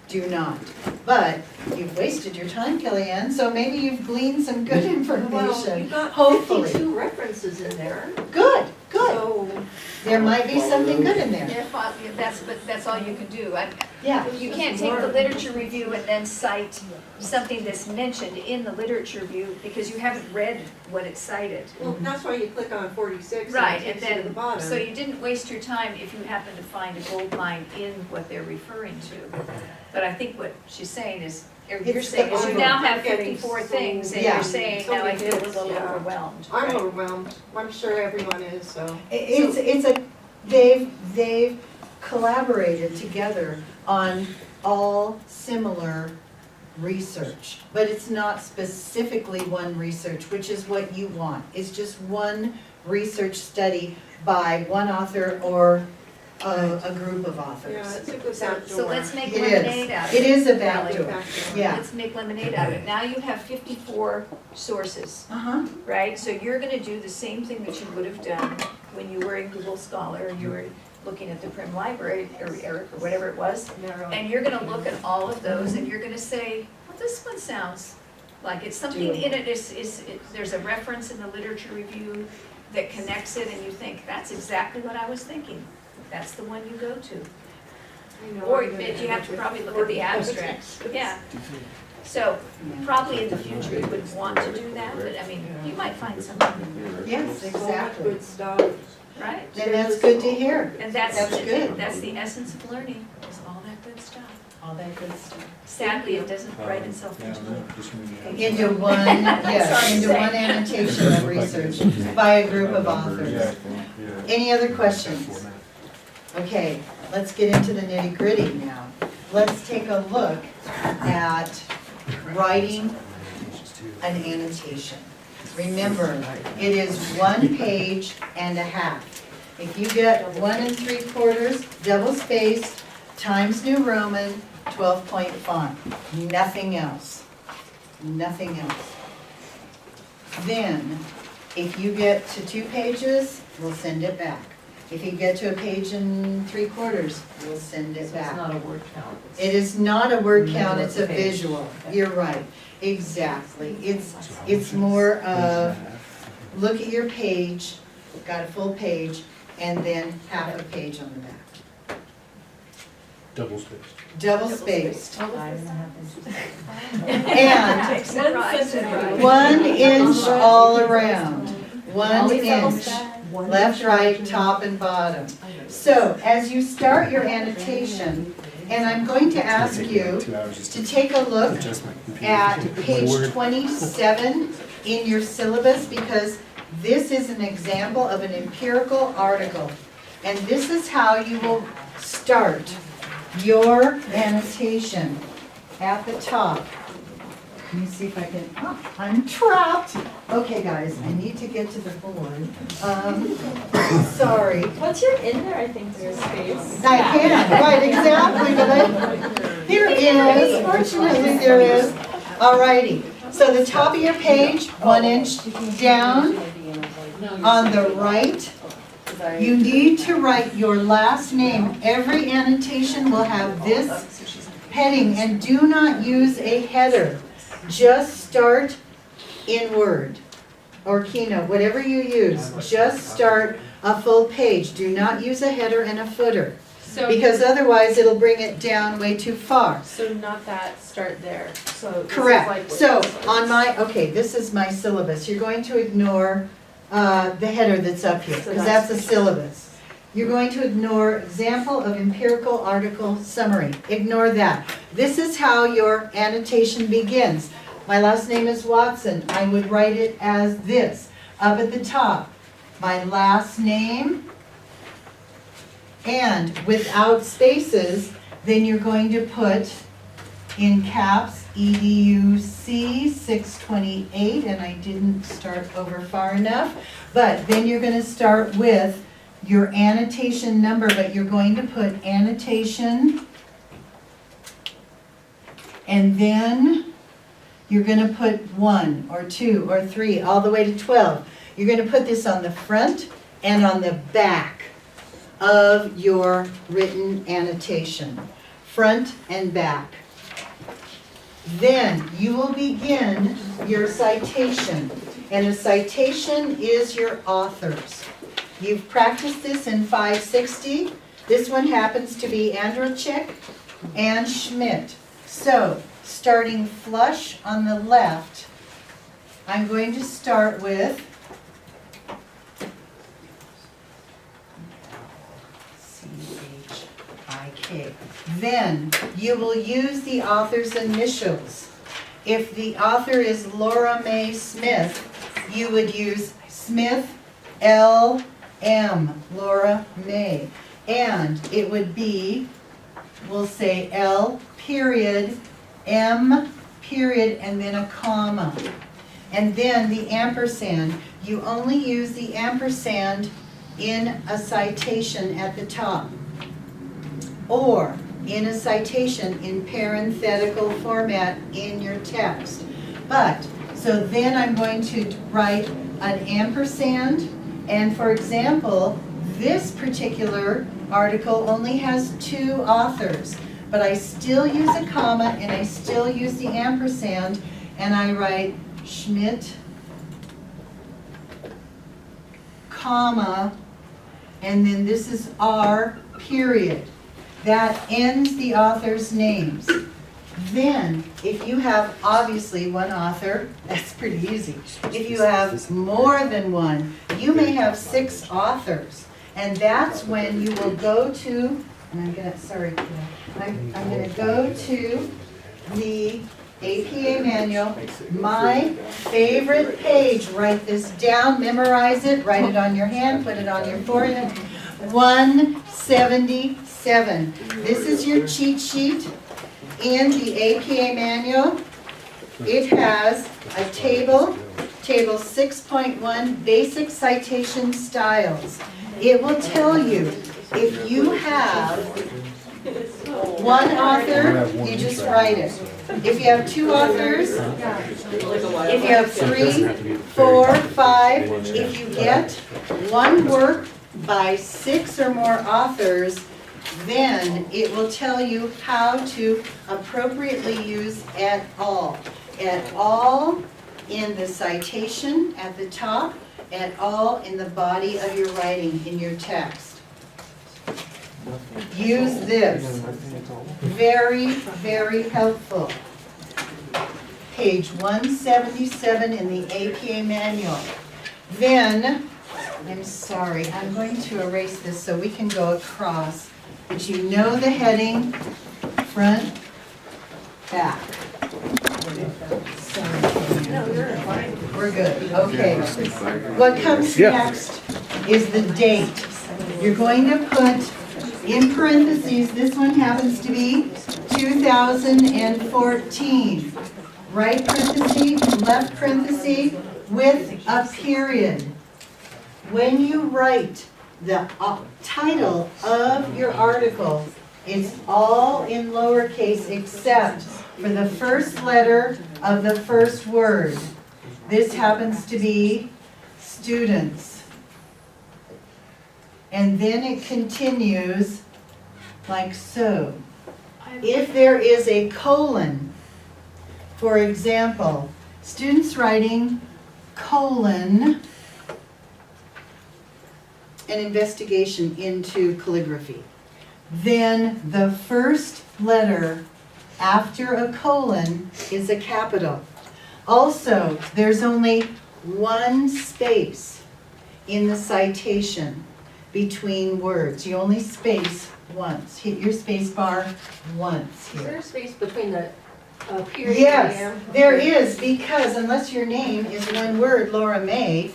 B: Do not. But you've wasted your time, Kellyanne, so maybe you've gleaned some good
C: Well,
B: information.
C: you've got
B: Hopefully.
C: 52 references in there,
B: Good, good.
C: so
B: There might be something good in there.
A: Yeah, but that's all you can do.
B: Yeah.
A: You can't take the literature review and then cite something that's mentioned in the literature review because you haven't read what it cited.
C: well, that's why you click on 46
A: Right,
C: and it
A: and
C: takes you to the
A: then,
C: bottom.
A: so you didn't waste your time if you happen to find a gold mine in what they're referring to. But I think what she's saying is, or you're
B: It's
A: saying is you
B: the
A: now
C: over-
A: have
C: getting
A: 54
C: so-
A: things and
B: Yeah.
A: you're saying,
C: So
A: now I
C: many
A: feel a
C: hits,
A: little
C: yeah.
A: overwhelmed.
C: I'm
A: right?
C: overwhelmed, I'm sure everyone is, so.
B: They've collaborated together on all similar research, but it's not specifically one research, which is what you want. It's just one research study by one author or a group of
C: Yeah,
B: authors.
C: it's a good
A: So
C: backdoor.
A: let's make
B: It
A: lemonade
B: is.
A: out of
B: It
A: it.
B: is a
A: Really.
B: backdoor.
C: Backdoor.
B: Yeah.
A: Let's make lemonade out of it. Now you have 54 sources,
B: Uh-huh.
A: right? So you're gonna do the same thing that you would have done when you were in Google Scholar, and you were looking at the Prim Library, or Eric, or whatever it was. And you're gonna look at all of those, and you're gonna say, well, this one sounds like it's something in it there's a reference in the literature review that connects it, and you think, that's exactly what I was thinking. That's the one you go to.
C: I know
A: Or
C: I'm gonna
A: you have to
C: end up
A: probably
C: with
A: look at the
C: 40
A: abstracts, yeah. So probably in the future you would want to do that, but I mean, you might find something,
B: Yes,
C: So much
B: exactly.
C: good stuff.
A: right?
B: And that's good to hear.
A: And that's
B: good.
A: that's the essence of learning, is all that good stuff.
B: All that good stuff.
A: Sadly, it doesn't write itself into
B: Into one, yes,
A: Sorry to
B: into
A: say.
B: one annotation of research by a group of authors. Any other questions? Okay, let's get into the nitty-gritty now. let's take a look at writing an annotation. Remember, it is 1 page and a half. If you get 1 3/4, double spaced, Times New Roman, 12-point font, nothing else, nothing else. Then, if you get to 2 pages, we'll send it back. If you get to 1 3/4, we'll send it back.
F: It's not a word count.
B: It is not a word count, it's a visual. You're right, exactly. It's more of, look at your page, got a full page, and then half a page on the back.
I: Double spaced.
B: Double spaced. And
A: And
B: 1 inch all around. 1 inch, left, right, top and bottom. So as you start your annotation, and I'm going to ask you to take a look at page 27 in your syllabus, because this is an example of an empirical article. And this is how you will start your annotation at the top. Let me see if I can, oh, I'm trapped. Okay, guys, I need to get to the board. Sorry.
K: Once you're in there, I think there's space.
B: I can, right, exactly, but here is, fortunately there is. Alrighty, so the top of your page, 1 inch down on the right, you need to write your last name. Every annotation will have this heading, and do not use a header. Just start in Word or Keynote, whatever you use. Just start a full page. Do not use a header and a footer, because otherwise it'll bring it down way too far.
D: So not that, start there. So this is
B: Correct.
D: like what
B: So
D: this is.
B: on my, okay, this is my syllabus. You're going to ignore the header that's up here, because that's a syllabus. You're going to ignore example of empirical article summary. Ignore that. This is how your annotation begins. My last name is Watson. I would write it as this. Up at the top, my last name, and without spaces, then you're going to put in caps EDUC 628, and I didn't start over far enough, but then you're going to start with your annotation number, but you're going to put annotation, and then you're going to put 1 or 2 or 3 all the way to 12. You're going to put this on the front and on the back of your written annotation, front and back. Then you will begin your citation, and a citation is your authors. You've practiced this in 560. This one happens to be Androcek and Schmidt. So, starting flush on the left, I'm going to start with C-H-I-K. Then you will use the author's initials. If the author is Laura Mae Smith, you would use Smith L.M., Laura Mae. And it would be, we'll say L period, M period, and then a comma. And then the ampersand. You only use the ampersand in a citation at the top, or in a citation in parenthetical format in your text. But, so then I'm going to write an ampersand, and for example, this particular article only has 2 authors, but I still use a comma and I still use the ampersand, and I write Schmidt, comma, and then this is R period. That ends the author's names. Then, if you have obviously one author, that's pretty easy. If you have more than one, you may have 6 authors. And that's when you will go to, and I'm gonna, sorry, I'm gonna go to the APA manual, my favorite page. Write this down, memorize it, write it on your hand, put it on your forehead. 177. This is your cheat sheet. in the APA manual, it has a table, table 6.1, basic citation styles. It will tell you if you have one author, you just write it. If you have two authors, if you have 3, 4, 5, if you get one work by 6 or more authors, then it will tell you how to appropriately use et al. Et al. In the citation at the top, et al. In the body of your writing in your text. Use this. Very, very helpful. Page 177 in the APA manual. Then, I'm sorry, I'm going to erase this so we can go across. But you know the heading, front, back. Sorry.
C: No, you're fine.
B: We're good, okay. What comes next is the date. You're going to put in parentheses, this one happens to be 2014. Right parenthesis, left parenthesis, with a period. When you write the title of your article, it's all in lowercase except for the first letter of the first word. This happens to be students. And then it continues like so. If there is a colon, for example, students writing colon, an investigation into calligraphy, then the first letter after a colon is a capital. Also, there's only one space in the citation between words. You only space once. Hit your space bar once
C: Is there
B: here.
C: a space between the period and
B: Yes,
C: the
B: there is, because unless your name is one word, Laura May,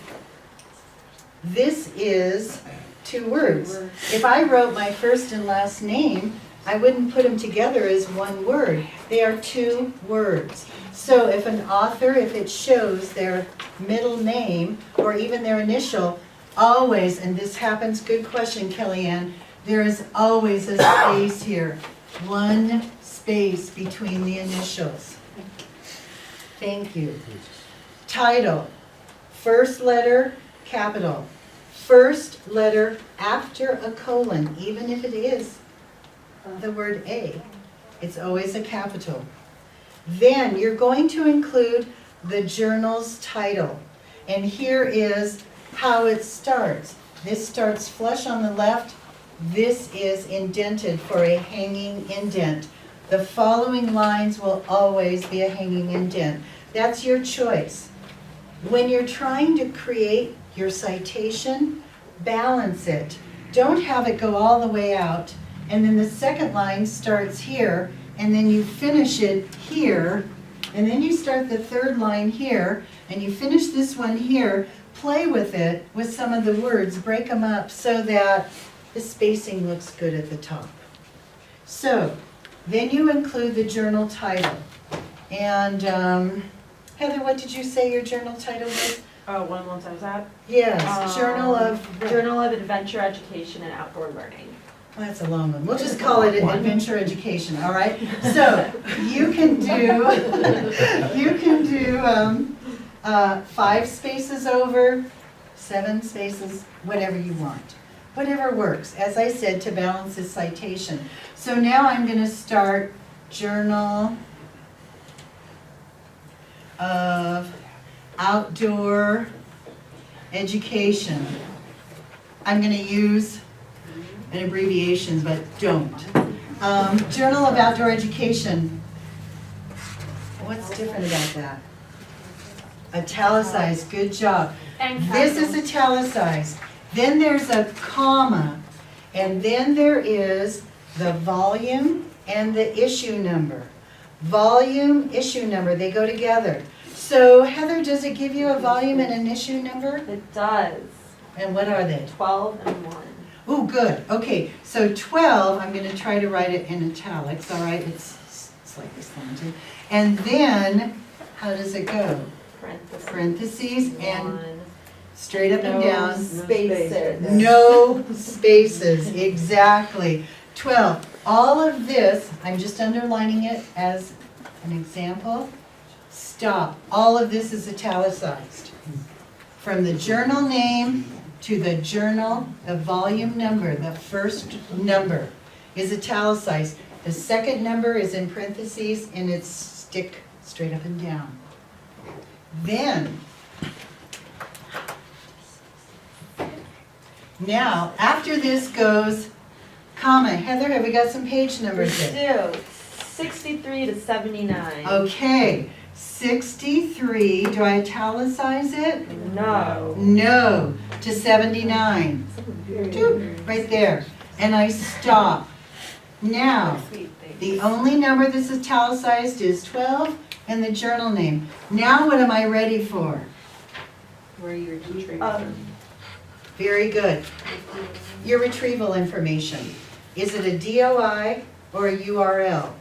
B: this is 2 words. If I wrote my first and last name, I wouldn't put them together as one word. They are 2 words. So if an author, if it shows their middle name or even their initial, always, and this happens, good question, Kellyanne, there is always a space here. One space between the initials. Thank you. Title, first letter, capital. First letter after a colon, even if it is the word A, it's always a capital. Then you're going to include the journal's title. And here is how it starts. This starts flush on the left. This is indented for a hanging indent. The following lines will always be a hanging indent. That's your choice. When you're trying to create your citation, balance it. Don't have it go all the way out, and then the second line starts here, and then you finish it here, and then you start the third line here, and you finish this one here. Play with it with some of the words, break them up so that the spacing looks good at the top. So, then you include the journal title. And Heather, what did you say your journal title was?
K: One once I was at?
B: Yes, Journal of
K: Adventure Education and Outdoor Learning.
B: Well, that's a long one. We'll just call it Adventure Education, all right? So you can do 5 spaces over, 7 spaces, whatever you want. Whatever works, as I said, to balance this citation. So now I'm going to start Journal of Outdoor Education. I'm going to use an abbreviation, but don't. Journal of Outdoor Education. What's different about that? Italicized, good job. This is italicized. Then there's a comma, and then there is the volume and the issue number. Volume, issue number, they go together. So Heather, does it give you a volume and an issue number?
K: It does.
B: And what are they?
K: 12 and 1.
B: Oh, good. Okay, so 12, I'm going to try to write it in italics, all right? It's slightly slanted. And then, how does it go? Parentheses and
K: One.
B: straight up and down.
K: Spaces.
B: No spaces, exactly. 12, all of this, I'm just underlining it as an example. Stop, all of this is italicized. From the journal name to the journal, the volume number, the first number is italicized. The second number is in parentheses and it's stick straight up and down. Then, now, after this goes comma. Heather, have we got some page numbers there?
K: 63 to 79.
B: Okay, 63, do I italicize it?
K: No.
B: No, to 79. Doop, right there. And I stop. Now, the only number that's italicized is 12 and the journal name. Now what am I ready for?
F: Where you're retrieving.
B: Very good. Your retrieval information. Is it a DOI or a URL?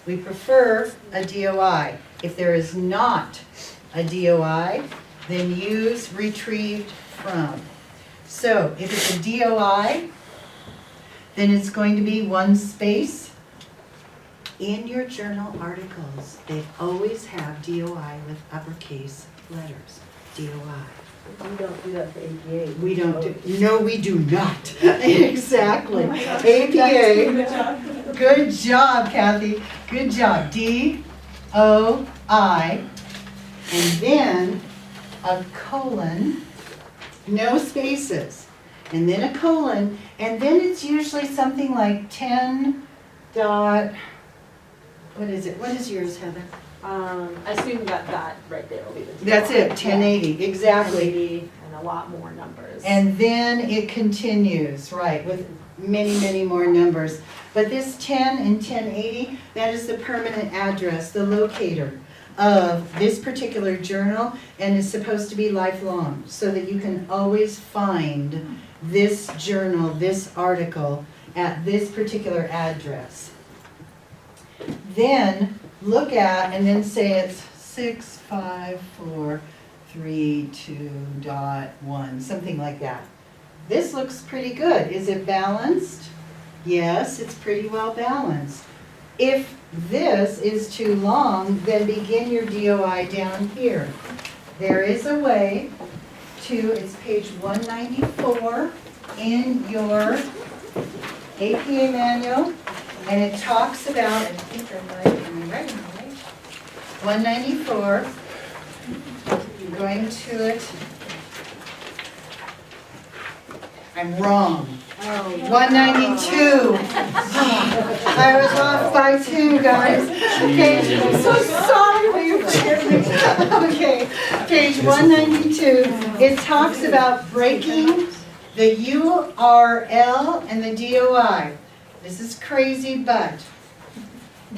B: We prefer a DOI. If there is not a DOI, then use retrieved from. So if it's a DOI, then it's going to be one space. In your journal articles, they always have DOI with uppercase letters, DOI.
K: We don't do that for APA.
B: We don't do, no, we do not. Exactly. APA. Good job, Kathy. Good job. DOI. And then a colon, no spaces. And then a colon, and then it's usually something like 10 dot, what is it? What is yours, Heather?
K: I assume that right there will be the.
B: That's it, 1080, exactly.
K: And a lot more numbers.
B: And then it continues, right, with many, many more numbers. But this 10 and 1080, that is the permanent address, the locator of this particular journal, and is supposed to be lifelong, so that you can always find this journal, this article, at this particular address. Then look at, and then say it's 65432.1, something like that. This looks pretty good. Is it balanced? Yes, it's pretty well balanced. If this is too long, then begin your DOI down here. There is a way to, it's page 194 in your APA manual, and it talks about, I think I'm right, 194, you're going to it, I'm wrong. 192. I was off by 2, guys. Okay, I'm so sorry, will you forgive me? Okay, page 192, it talks about breaking the URL and the DOI. This is crazy, but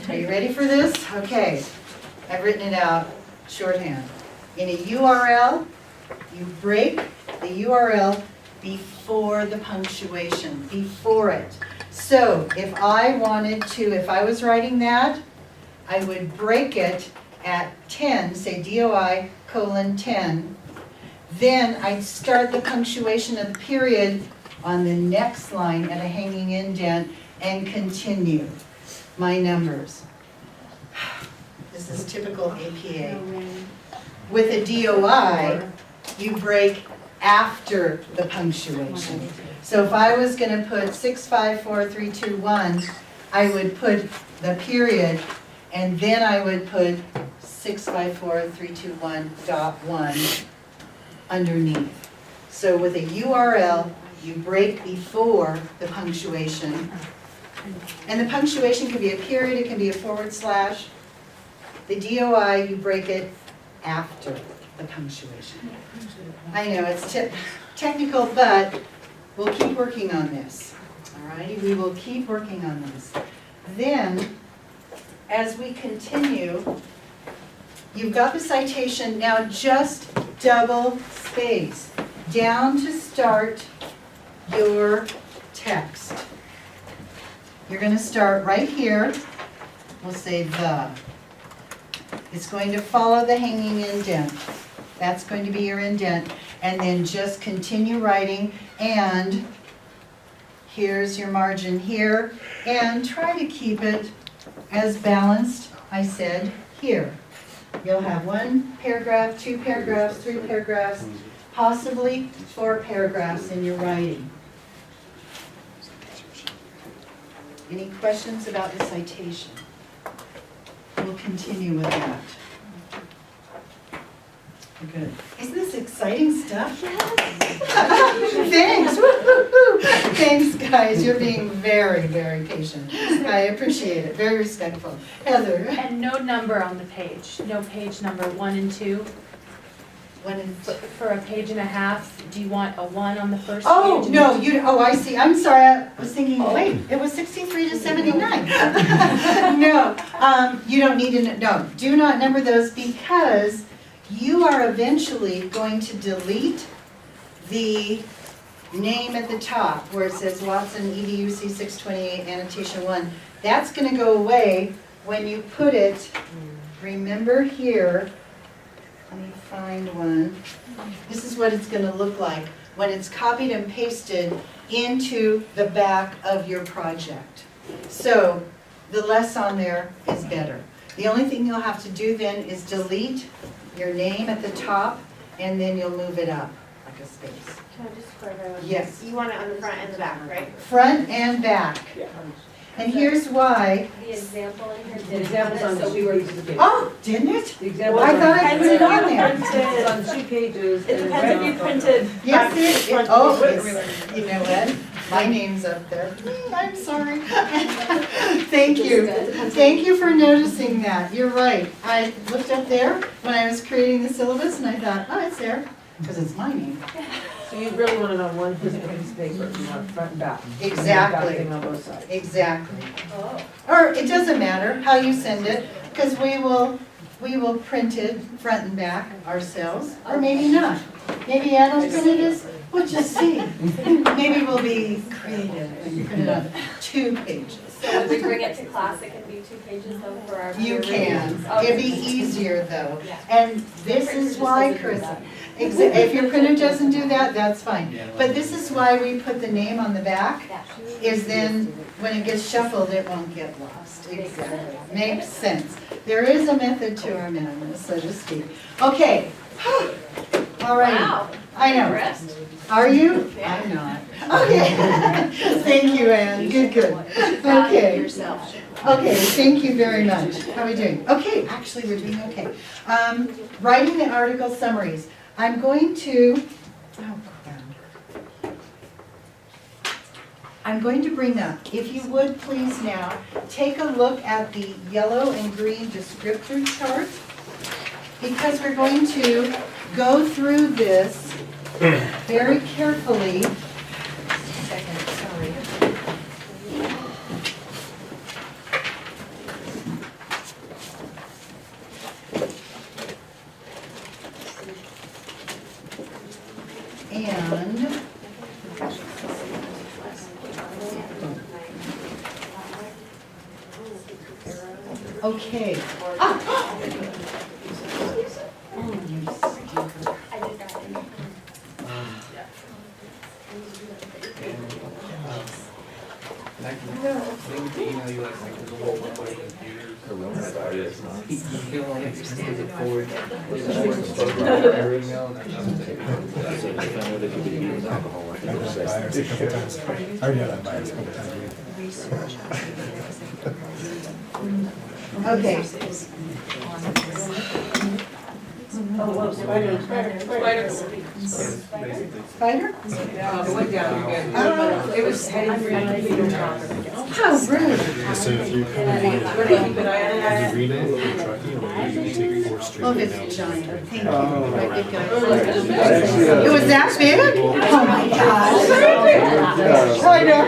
B: are you ready for this? Okay, I've written it out shorthand. In a URL, you break the URL before the punctuation, before it. So if I wanted to, if I was writing that, I would break it at 10, say DOI colon 10. Then I'd start the punctuation of the period on the next line at a hanging indent and continue my numbers. This is typical APA. With a DOI, you break after the punctuation. So if I was going to put 65432.1, I would put the period, and then I would put 65432.1.1 underneath. So with a URL, you break before the punctuation. And the punctuation can be a period, it can be a forward slash. The DOI, you break it after the punctuation. I know it's technical, but we'll keep working on this. All right, we will keep working on this. Then, as we continue, you've got the citation, now just double space down to start your text. You're going to start right here we'll say the. It's going to follow the hanging indent. That's going to be your indent. And then just continue writing, and here's your margin here. And try to keep it as balanced, I said, here. You'll have 1 paragraph, 2 paragraphs, 3 paragraphs, possibly 4 paragraphs in your writing. Any questions about the citation? We'll continue with that. Good. Isn't this exciting stuff? Thanks. Woo-hoo-hoo. Thanks, guys. You're being very, very patient. I appreciate it. Very respectful. Heather.
D: And no number on the page, no page number 1 and 2.
B: 1 and 2.
D: For a page and a half, do you want a 1 on the first
B: Oh,
D: page?
B: no, I see. I'm sorry. I was thinking, wait, it was 63 to 79. No, you don't need to, no, do not number those, because you are eventually going to delete the name at the top where it says Watson EDUC 628 annotation 1. That's going to go away when you put it, remember here, let me find one. This is what it's going to look like when it's copied and pasted into the back of your project. So the less on there is better. The only thing you'll have to do then is delete your name at the top, and then you'll move it up like a space.
E: Can I just clarify?
B: Yes.
E: You want it on the front and the back, right?
B: Front and back. And here's why.
E: The example in here.
F: The example's on
E: so
F: the 2 pages of paper.
B: Oh, didn't it?
F: The example's
B: I thought I put it on there.
F: It's on 2 pages.
K: It depends if you printed.
B: Yes,
K: back,
B: it,
K: front,
B: oh,
K: front.
B: it's, you know what? My name's up there. I'm sorry. Thank you. Thank you for noticing that. You're right. I looked up there when I was creating the syllabus and I thought, oh, it's there, because it's my name.
F: So you really want it on one physical piece of paper, you want front and back.
B: Exactly.
F: You've got everything on both sides.
B: Exactly. Or it doesn't matter how you send it, because we will print it front and back ourselves, or maybe not. Though Ann will print it as, we'll just see. Maybe we'll be creative and print it on 2 pages.
J: So would we bring it to class, it can be 2 pages though for our.
B: You can.
J: Okay.
B: It'd be easier though.
J: Yeah.
B: And this is why, Chris, if your printer doesn't do that, that's fine. But this is why we put the name on the back, is then when it gets shuffled, it won't get lost. Exactly. Makes sense. There is a method to our madness, so to speak. Okay. All right.
J: Wow.
B: I know.
J: Impressed.
B: Are you?
J: Yeah.
B: I'm not. Okay. Thank you, Ann. Good. Okay.
A: Yourself.
B: Okay, thank you very much. How are we doing? Okay, actually, we're doing okay. Writing the article summaries. I'm going to, I'm going to bring up, if you would please now, take a look at the yellow and green descriptor chart, because we're going to go through this very carefully. Second, sorry. And okay.
L: And I can email you like there's a whole bunch of computers. You can only extend it forward. Your email and that
O: So if I know that you could use alcohol, I think it's
I: Buyers a couple times. I already had that buyers a couple times.
B: Okay.
F: Oh, whoa, spider.
B: Spider?
F: It went down, you're good. It was heading for you.
B: How rude.
I: So if you come in,
F: We're gonna keep an eye on that.
I: you read it, you're trucking, or you
B: Well, if it's giant, thank you.
L: Oh.
B: Right, big guy.
L: Actually,
B: It was that big? Oh my gosh. I know.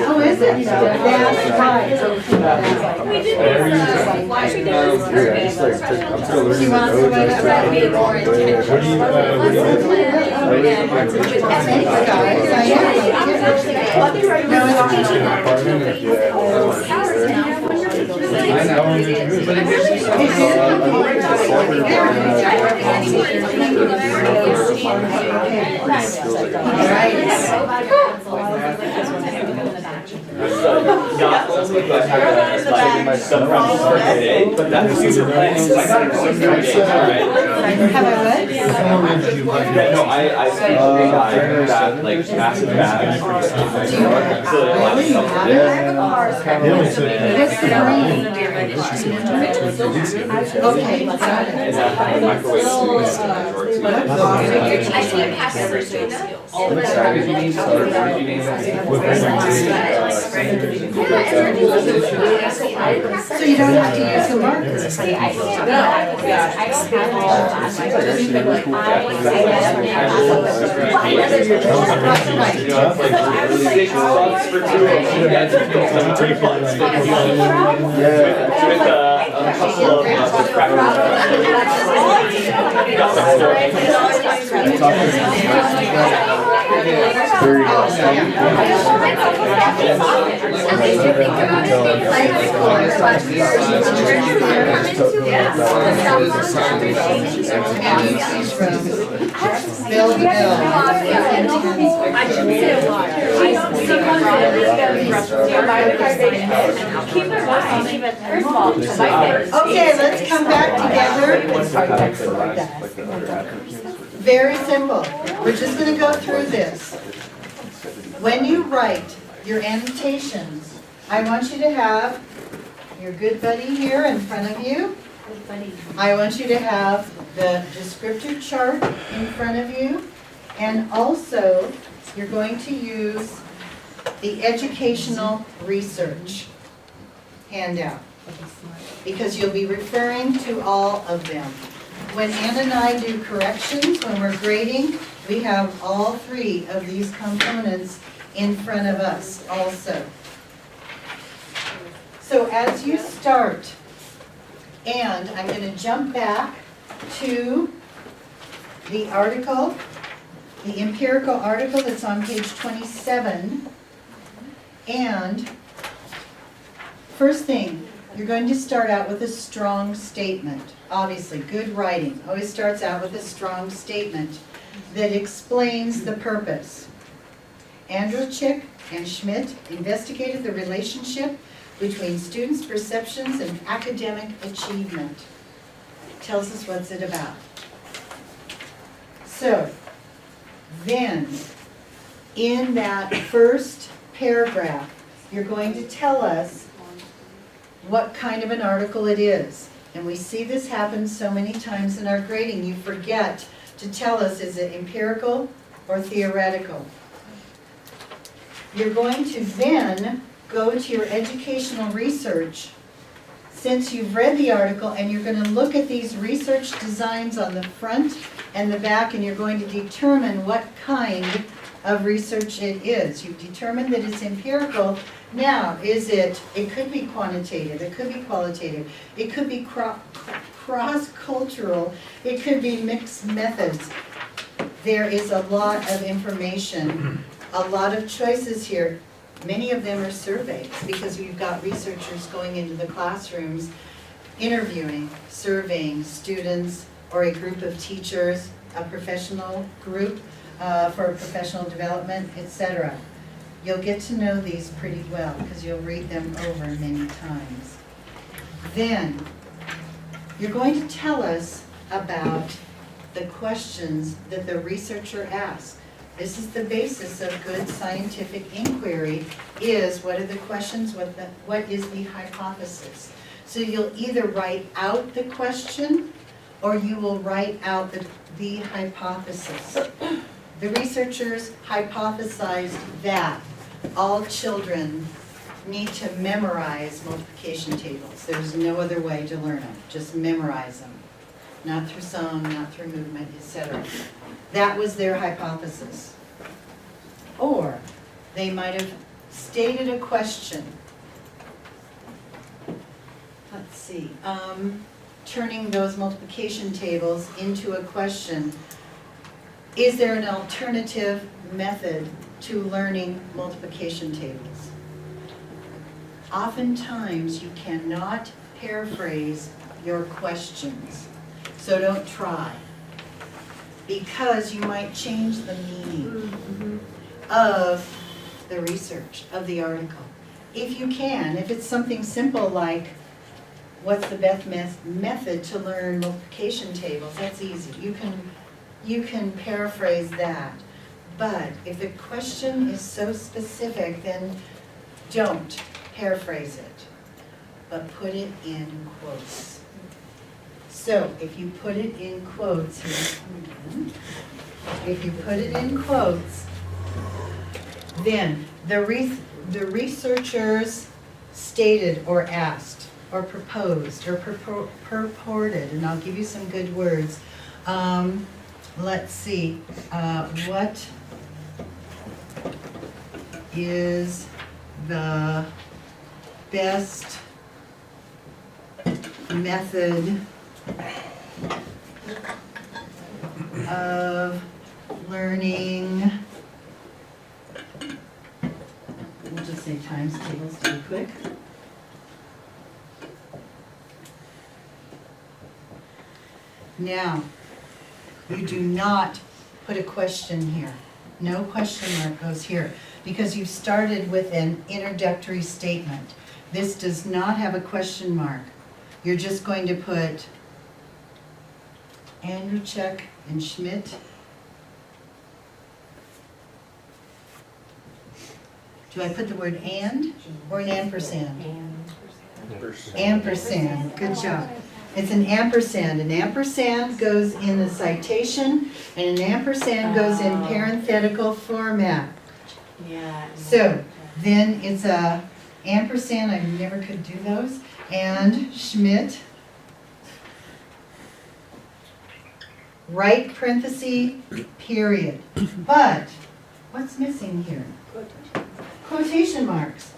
B: Oh, is it? That's right. She wants to wait up.
G: Not only do I have like some problems for today, but that's future planning, so I got it for 3 days, alright?
B: Have I what?
G: Yeah, no, I speak to a guy that like massive bags for his kids. So they're like something.
B: What's the green? Okay, got it.
G: And that microwave food is gonna work too.
A: I can't pass it through Gina.
L: What did you name
B: So you don't have to use the markers.
J: See, I don't have
G: You know, it's like 6 bucks for 2 of them, that's $3 with a couple of
B: Bill to bill.
E: I should say a lot. Keep in mind, first of all,
B: Okay, let's come back together. Very simple. We're just gonna go through this. When you write your annotations, I want you to have your good buddy here in front of you. I want you to have the descriptive chart in front of you. And also, you're going to use the educational research handout, because you'll be referring to all of them. When Ann and I do corrections, when we're grading, we have all 3 of these components in front of us also. So as you start, and I'm going to jump back to the article, the empirical article that's on page 27. And first thing, you're going to start out with a strong statement. Obviously, good writing always starts out with a strong statement that explains the purpose. Andrewchick and Schmidt investigated the relationship between students' perceptions and academic achievement. Tells us what's it about. So, then, in that first paragraph, you're going to tell us what kind of an article it is. And we see this happen so many times in our grading, you forget to tell us, is it empirical or theoretical? You're going to then go to your educational research, since you've read the article, and you're going to look at these research designs on the front and the back, and you're going to determine what kind of research it is. You've determined that it's empirical. Now, it could be quantitative, it could be qualitative, it could be cross-cultural, it could be mixed methods. There is a lot of information, a lot of choices here. Many of them are surveys, because we've got researchers going into the classrooms, interviewing, surveying students or a group of teachers, a professional group for professional development, etc. You'll get to know these pretty well because you'll read them over many times. Then, you're going to tell us about the questions that the researcher asked. This is the basis of good scientific inquiry, is what are the questions, what is the hypothesis. So you'll either write out the question or you will write out the hypothesis. The researchers hypothesized that. all children need to memorize multiplication tables. There's no other way to learn them, just memorize them. Not through song, not through movement, etc. That was their hypothesis. Or they might have stated a question. Let's see, turning those multiplication tables into a question. Is there an alternative method to learning multiplication tables? Oftentimes, you cannot paraphrase your questions, so don't try, because you might change the meaning of the research, of the article. If you can, if it's something simple like, what's the best method to learn multiplication tables, that's easy. You can paraphrase that. But if the question is so specific, then don't paraphrase it, but put it in quotes. So if you put it in quotes here, if you put it in quotes, then the researchers stated or asked or proposed or purported, and I'll give you some good words. Let's see, what is the best method of learning, we'll just say times tables to be quick. Now, you do not put a question here. No question mark goes here, because you've started with an introductory statement. This does not have a question mark. You're just going to put Andrewchek and Schmidt. Do I put the word and or an ampersand? Ampersand, good job. It's an ampersand. An ampersand goes in the citation, and an ampersand goes in parenthetical format.
K: Yeah.
B: So then it's a ampersand, I never could do those, and Schmidt, right parenthesis, period. But what's missing here? Quotation marks.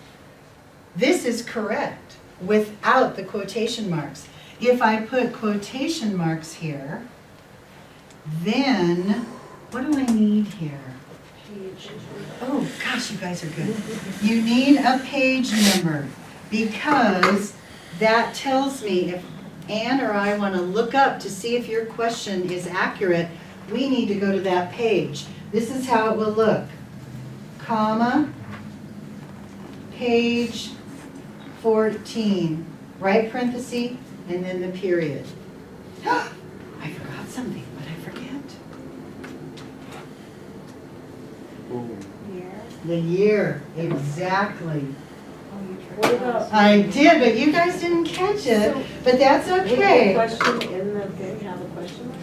B: This is correct without the quotation marks. If I put quotation marks here, then what do I need here? Oh, gosh, you guys are good. You need a page number, because that tells me if Ann or I want to look up to see if your question is accurate, we need to go to that page. This is how it will look. Comma, page 14, right parenthesis, and then the period. I forgot something, but I forget. The year, exactly.
C: What about?
B: I did, but you guys didn't catch it, but that's okay.
C: Would the question in the thing have a question mark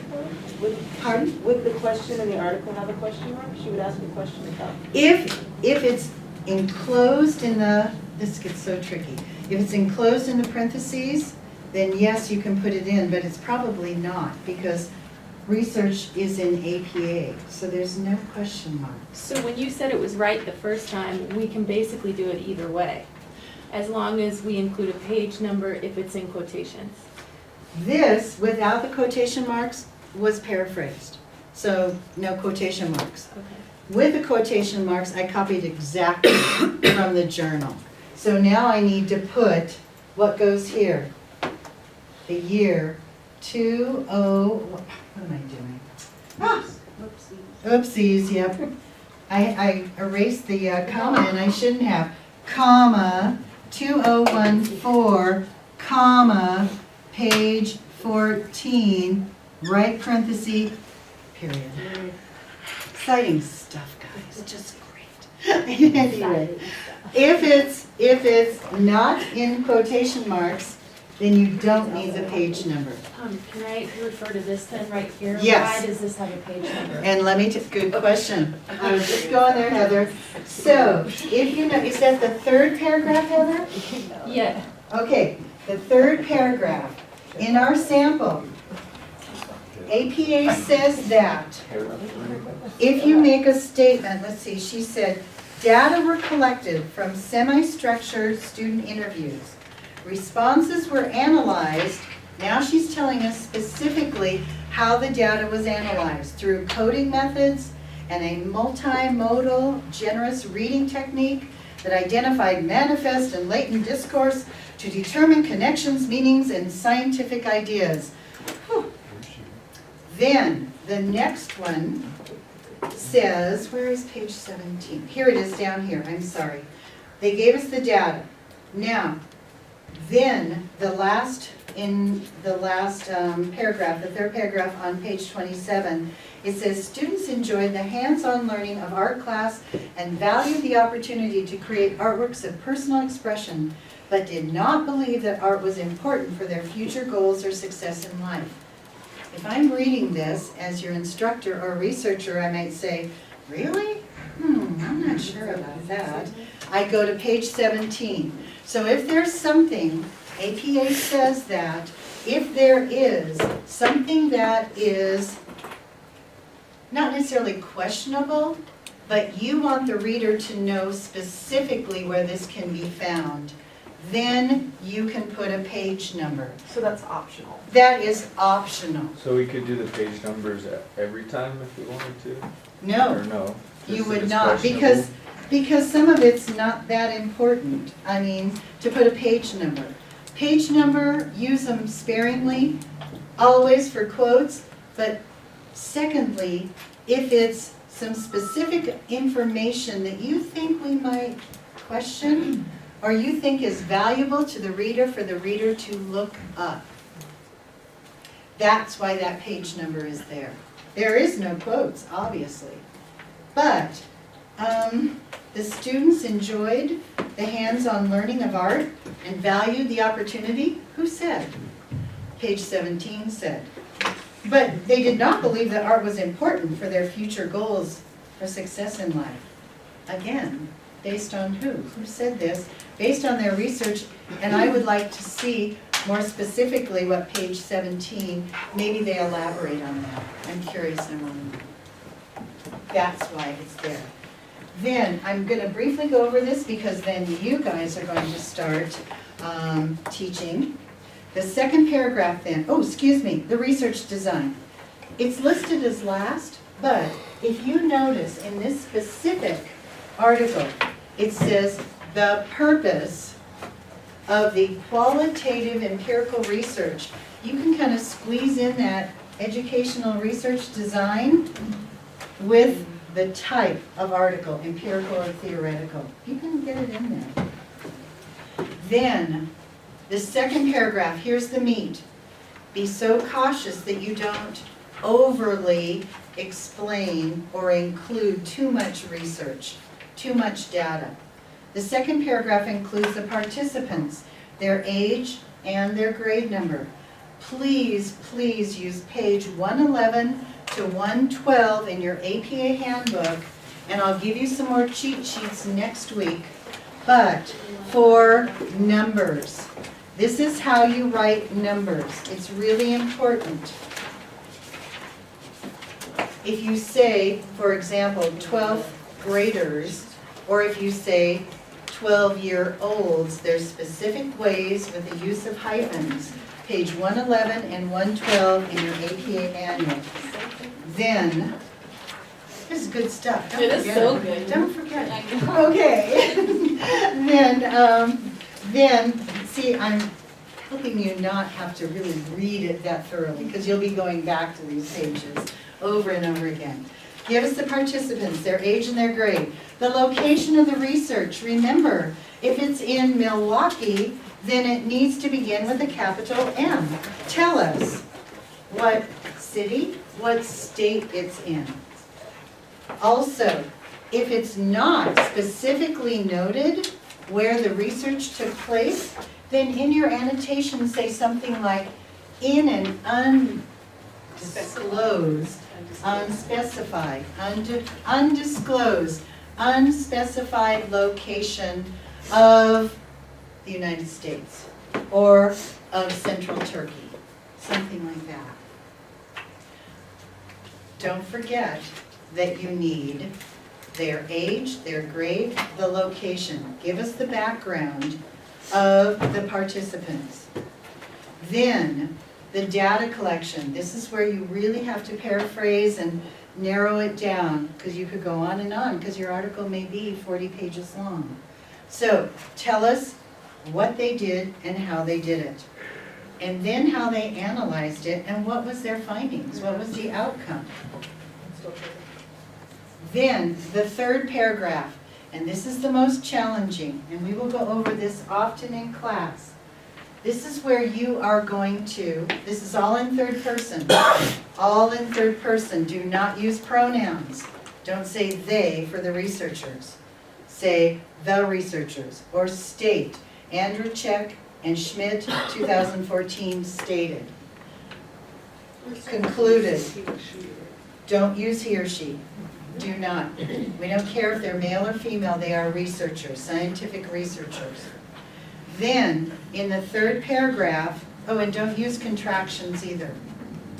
C: for it?
B: Pardon?
C: Would the question in the article have a question mark? She would ask a question about.
B: If it's enclosed in the, this gets so tricky. If it's enclosed in the parentheses, then yes, you can put it in, but it's probably not, because research is in APA, so there's no question mark.
D: So when you said it was right the first time, we can basically do it either way, as long as we include a page number if it's in quotations.
B: This, without the quotation marks, was paraphrased, so no quotation marks.
D: Okay.
B: With the quotation marks, I copied exactly from the journal. So now I need to put what goes here. The year, what am I doing? Ah, oopsies, yep. I erased the comma, and I shouldn't have. Comma, 2014, comma, page 14, right parenthesis, period. Exciting stuff, guys, just great. Anyway, if it's not in quotation marks, then you don't need the page number.
D: Can I refer to this then right here?
B: Yes.
D: Why does this have a page number?
B: And let me, good question. I was just going there, Heather. So, if you know, is that the third paragraph, Heather?
D: Yeah.
B: Okay, the third paragraph. In our sample, APA says that if you make a statement, let's see, she said, data were collected from semi-structured student interviews. Responses were analyzed. Now she's telling us specifically how the data was analyzed through coding methods and a multimodal, generous reading technique that identified manifest and latent discourse to determine connections, meanings, and scientific ideas. Whew. Then the next one says, where is page 17? Here it is down here, I'm sorry. They gave us the data. Now, then in the last paragraph, the third paragraph on page 27, it says students enjoyed the hands-on learning of art class and valued the opportunity to create artworks of personal expression, but did not believe that art was important for their future goals or success in life. If I'm reading this as your instructor or researcher, I might say, really? I'm not sure about that. I go to page 17. So if there's something, APA says that, if there is something that is not necessarily questionable, but you want the reader to know specifically where this can be found, then you can put a page number.
K: So that's optional.
B: That is optional.
M: So we could do the page numbers every time if we wanted to?
B: No.
M: Or no?
B: You
M: Just if
B: would
M: it's
B: not,
M: questionable?
B: because some of it's not that important. I mean, to put a page number. Page number, use them sparingly, always for quotes, but secondly, if it's some specific information that you think we might question, or you think is valuable to the reader for the reader to look up, that's why that page number is there. There is no quotes, obviously. But the students enjoyed the hands-on learning of art and valued the opportunity. Who said? Page 17 said. But they did not believe that art was important for their future goals for success in life. Again, based on who? Who said this? Based on their research, and I would like to see more specifically what page 17, maybe they elaborate on that. I'm curious, I want to know. That's why it's there. Then, I'm going to briefly go over this because then you guys are going to start teaching. The second paragraph then, the research design. It's listed as last, but if you notice in this specific article, it says the purpose of the qualitative empirical research. You can kind of squeeze in that educational research design with the type of article, empirical or theoretical. You can get it in there. Then, the second paragraph, here's the meat. Be so cautious that you don't overly explain or include too much research, too much data. The second paragraph includes the participants, their age, and their grade number. Please, please use page 111 to 112 in your APA handbook, and I'll give you some more cheat sheets next week. But for numbers, this is how you write numbers. It's really important. If you say, for example, 12th graders, or if you say 12-year-olds, there's specific ways with the use of hyphens. Page 111 and 112 in your APA manual. Then, this is good stuff. Don't
J: It is
B: forget
J: so
B: it.
J: good.
B: Don't forget it. Okay. then, see, I'm helping you not have to really read it that thoroughly, because you'll be going back to these pages over and over again. Give us the participants, their age and their grade. The location of the research. Remember, if it's in Milwaukee, then it needs to begin with a capital M. Tell us what city, what state it's in. Also, if it's not specifically noted where the research took place, then in your annotation say something like, in an undisclosed, unspecified, undisclosed, unspecified location of the United States or of Central Turkey, something like that. Don't forget that you need their age, their grade, the location. Give us the background of the participants. Then, the data collection. This is where you really have to paraphrase and narrow it down, because you could go on, because your article may be 40 pages long. So, tell us what they did and how they did it. And then how they analyzed it and what was their findings, what was the outcome. Then, the third paragraph, and this is the most challenging, and we will go over this often in class. This is where you are going to, this is all in third person, all in third person. Do not use pronouns. Don't say they for the researchers. Say the researchers, or state. Andrew Check and Schmidt, 2014, stated. Concluded. Don't use he or she. Do not. We don't care if they're male or female, they are researchers, scientific researchers. Then, in the third paragraph, oh, and don't use contractions either.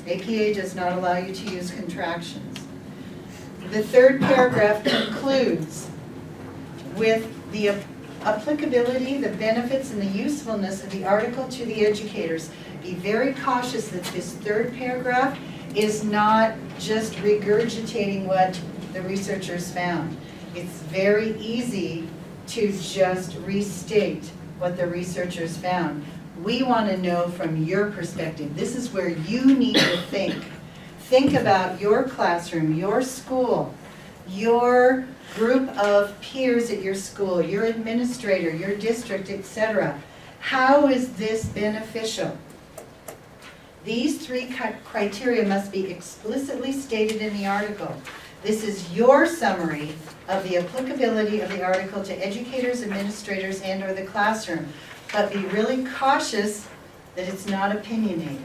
B: APA does not allow you to use contractions. The third paragraph concludes with the applicability, the benefits, and the usefulness of the article to the educators. Be very cautious that this third paragraph is not just regurgitating what the researchers found. It's very easy to just restate what the researchers found. We want to know from your perspective. This is where you need to think. Think about your classroom, your school, your group of peers at your school, your administrator, your district, etc. How is this beneficial? These three criteria must be explicitly stated in the article. This is your summary of the applicability of the article to educators, administrators, and/or the classroom. But be really cautious that it's not opinionated.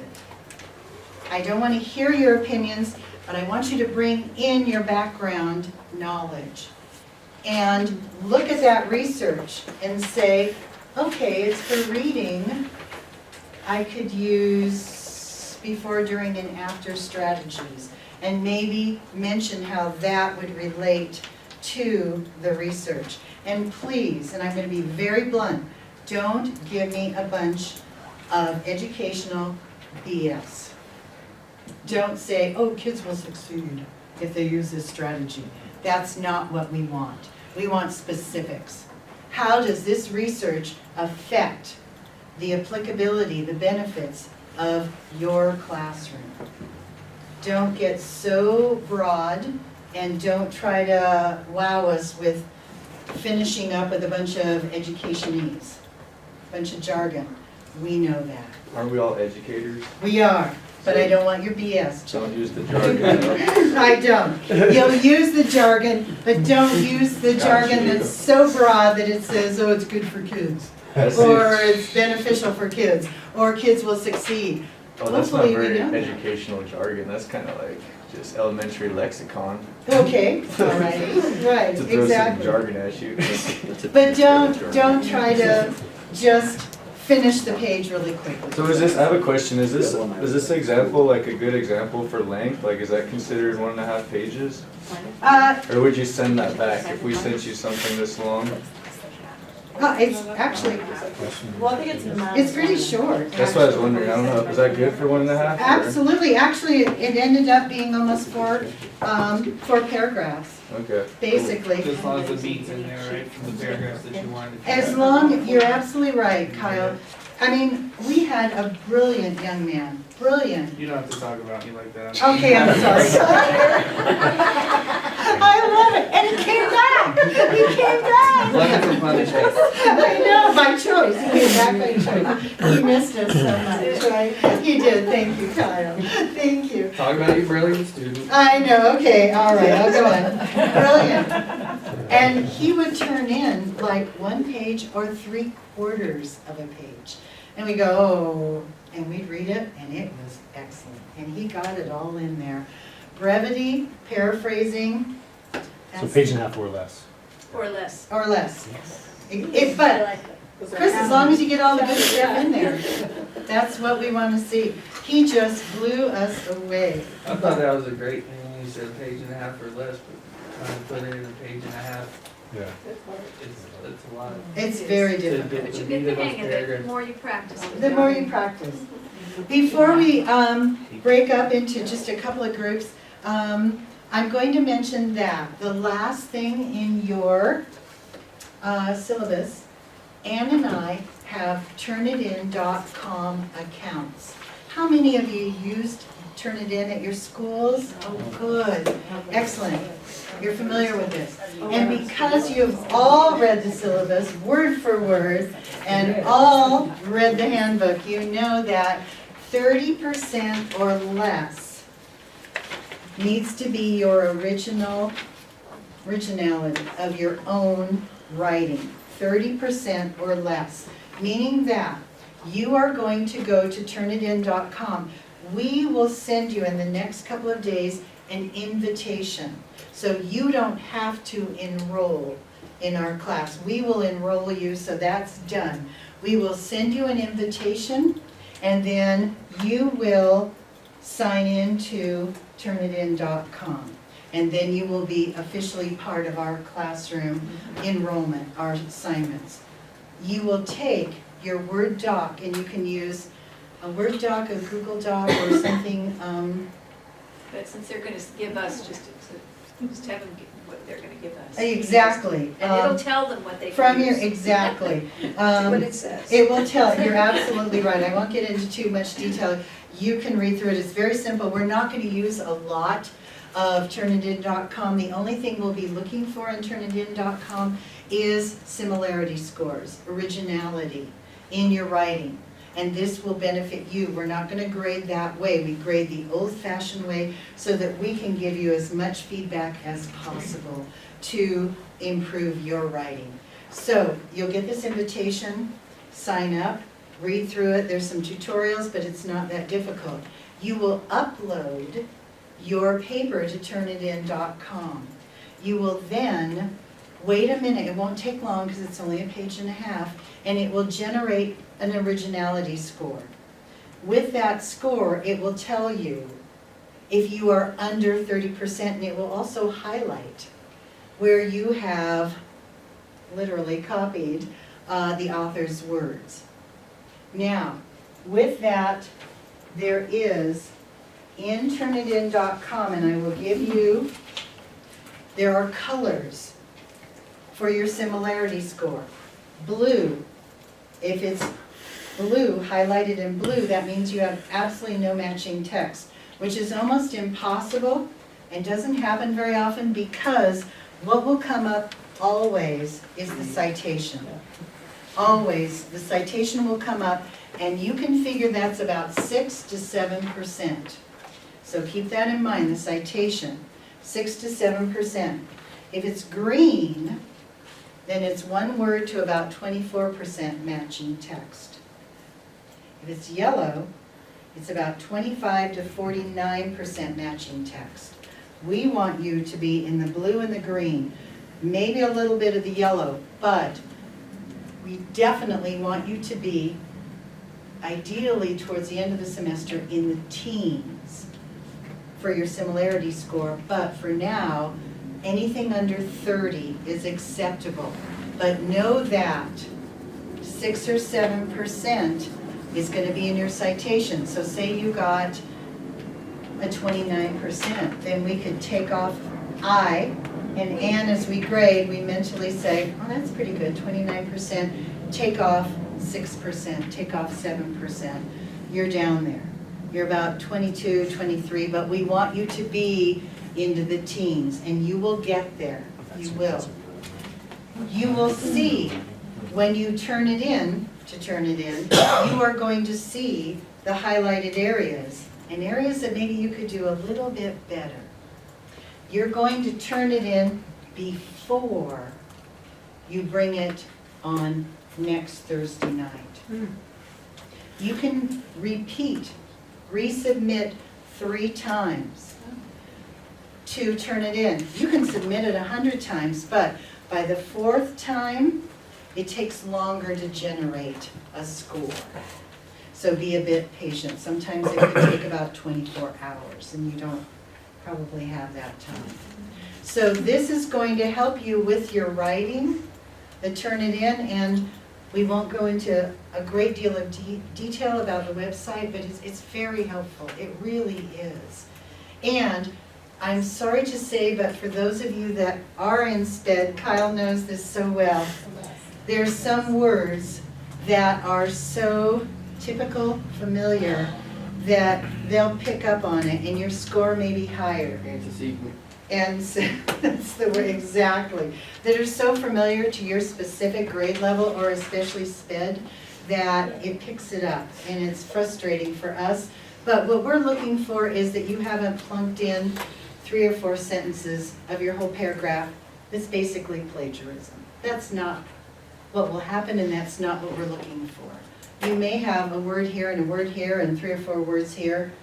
B: I don't want to hear your opinions, but I want you to bring in your background knowledge. And look at that research and say, okay, it's for reading. I could use before, during, and after strategies. And maybe mention how that would relate to the research. And please, and I'm going to be very blunt, don't give me a bunch of educational BS. Don't say, oh, kids will succeed if they use this strategy. That's not what we want. We want specifics. How does this research affect the applicability, the benefits of your classroom? Don't get so broad, and don't try to wow us with finishing up with a bunch of educationese, a bunch of jargon. We know that.
M: Aren't we all educators?
B: We are, but I don't want your BS.
M: Don't use the jargon.
B: I don't. You'll use the jargon, but don't use the jargon that's so broad that it says, oh, it's good for kids. Or it's beneficial for kids, or kids will succeed.
M: Oh, that's not
B: Hopefully
M: very
B: we don't.
M: educational jargon. That's kind of like just elementary lexicon.
B: Okay, all right, right,
M: To throw some
B: exactly.
M: jargon at you.
B: But don't try to just finish the page really quickly.
M: So is this, I have a question, is this example like a good example for length? Like is that considered 1.5 pages? Or would you send that back if we sent you something this long?
B: It's actually,
K: Well, I think
B: it's pretty short.
M: That's what I was wondering, I don't know, is that good for 1.5? or-
B: Absolutely, actually, it ended up being almost four paragraphs,
M: Okay.
B: basically.
L: As long as the beats in there, right, from the paragraphs that you wanted.
B: As long, you're absolutely right, Kyle. I mean, we had a brilliant young man, brilliant.
L: You don't have to talk about me like that.
B: Okay, I'm sorry. I love it, and he came back, he came back.
L: Glutton for punishment.
B: I know, by choice, he came back by choice. He missed us so much, right? He did, thank you, Kyle, thank you.
L: Talk about you brilliant student.
B: I know, okay, all right, I'll go on. Brilliant. And he would turn in like 1 page or 3/4 of a page. And we go, oh, and we'd read it, and it was excellent. And he got it all in there. Brevity, paraphrasing.
I: So page and a half or less.
A: Or less.
B: Or less. But, Chris, as long as you get all the good stuff in there, that's what we want to see. He just blew us away.
L: I thought that was a great thing when you said page and a half or less, but trying to put it in a page and a half,
I: Yeah.
L: it's a lot.
B: It's very
L: To
B: difficult.
L: get
A: But
L: the
A: you
L: meat
A: get
L: of
A: the
L: those
A: hang of it, the
L: paragraphs.
A: more you practice it.
B: The more you practice. Before we break up into just a couple of groups, I'm going to mention that the last thing in your syllabus, Ann and I have Turnitin.com accounts. How many of you used Turnitin at your schools? Oh, good. Excellent. You're familiar with this. And because you've all read the syllabus word for word and all read the handbook, you know that 30% or less needs to be your originality of your own writing. 30% or less, meaning that you are going to go to Turnitin.com. We will send you in the next couple of days an invitation. So you don't have to enroll in our class. We will enroll you, so that's done. We will send you an invitation, and then you will sign in to Turnitin.com. And then you will be officially part of our classroom enrollment, our assignments. You will take your Word doc, and you can use a Word doc, a Google Doc, or something.
A: But since they're gonna give us, just have them give what they're gonna give us.
B: Exactly.
A: And it'll tell them what they
B: From
A: can
B: your,
A: use.
B: exactly.
A: See what it says.
B: It will tell, you're absolutely right. I won't get into too much detail. You can read through it. It's very simple. We're not going to use a lot of Turnitin.com. The only thing we'll be looking for in Turnitin.com is similarity scores, originality in your writing. And this will benefit you. We're not going to grade that way. We grade the old-fashioned way so that we can give you as much feedback as possible to improve your writing. So you'll get this invitation, sign up, read through it. There's some tutorials, but it's not that difficult. You will upload your paper to Turnitin.com. You will then wait a minute. It won't take long because it's only a page and a half, and it will generate an originality score. With that score, it will tell you if you are under 30%, and it will also highlight where you have literally copied the author's words. Now, with that, there is in Turnitin.com, and I will give you, there are colors for your similarity score. Blue, if it's blue, highlighted in blue, that means you have absolutely no matching text, which is almost impossible and doesn't happen very often because what will come up always is the citation. Always, the citation will come up, and you can figure that's about 6 to 7%. So keep that in mind, the citation, 6 to 7%. If it's green, then it's one word to about 24% matching text. If it's yellow, it's about 25 to 49% matching text. We want you to be in the blue and the green, maybe a little bit of the yellow, but we definitely want you to be ideally towards the end of the semester in the teens for your similarity score, but for now, anything under 30 is acceptable. But know that 6 or 7% is going to be in your citation. So say you got a 29%, then we could take off I, and Ann, as we grade, we mentally say, oh, that's pretty good, 29%, take off 6%, take off 7%. You're down there. You're about 22, 23, but we want you to be into the teens, and you will get there. You will. You will see when you turn it in, you are going to see the highlighted areas, and areas that maybe you could do a little bit better. You're going to turn it in before you bring it on next Thursday night. You can resubmit 3 times to turn it in. You can submit it 100 times, but by the 4th time, it takes longer to generate a score. So be a bit patient. Sometimes it could take about 24 hours, and you don't probably have that time. So this is going to help you with your writing, the turn it in, and we won't go into a great deal of detail about the website, but it's very helpful. It really is. And I'm sorry to say, but for those of you that are in SPED, Kyle knows this so well, there's some words that are so typical, familiar, that they'll pick up on it and your score may be higher.
L: Antecedent.
B: And so, that's the word, exactly. That are so familiar to your specific grade level, or especially SPED, that it picks it up, and it's frustrating for us. But what we're looking for is that you haven't plunked in 3 or 4 sentences of your whole paragraph that's basically plagiarism. That's not what will happen, and that's not what we're looking for. You may have a word here and a word here and 3 or 4 words here,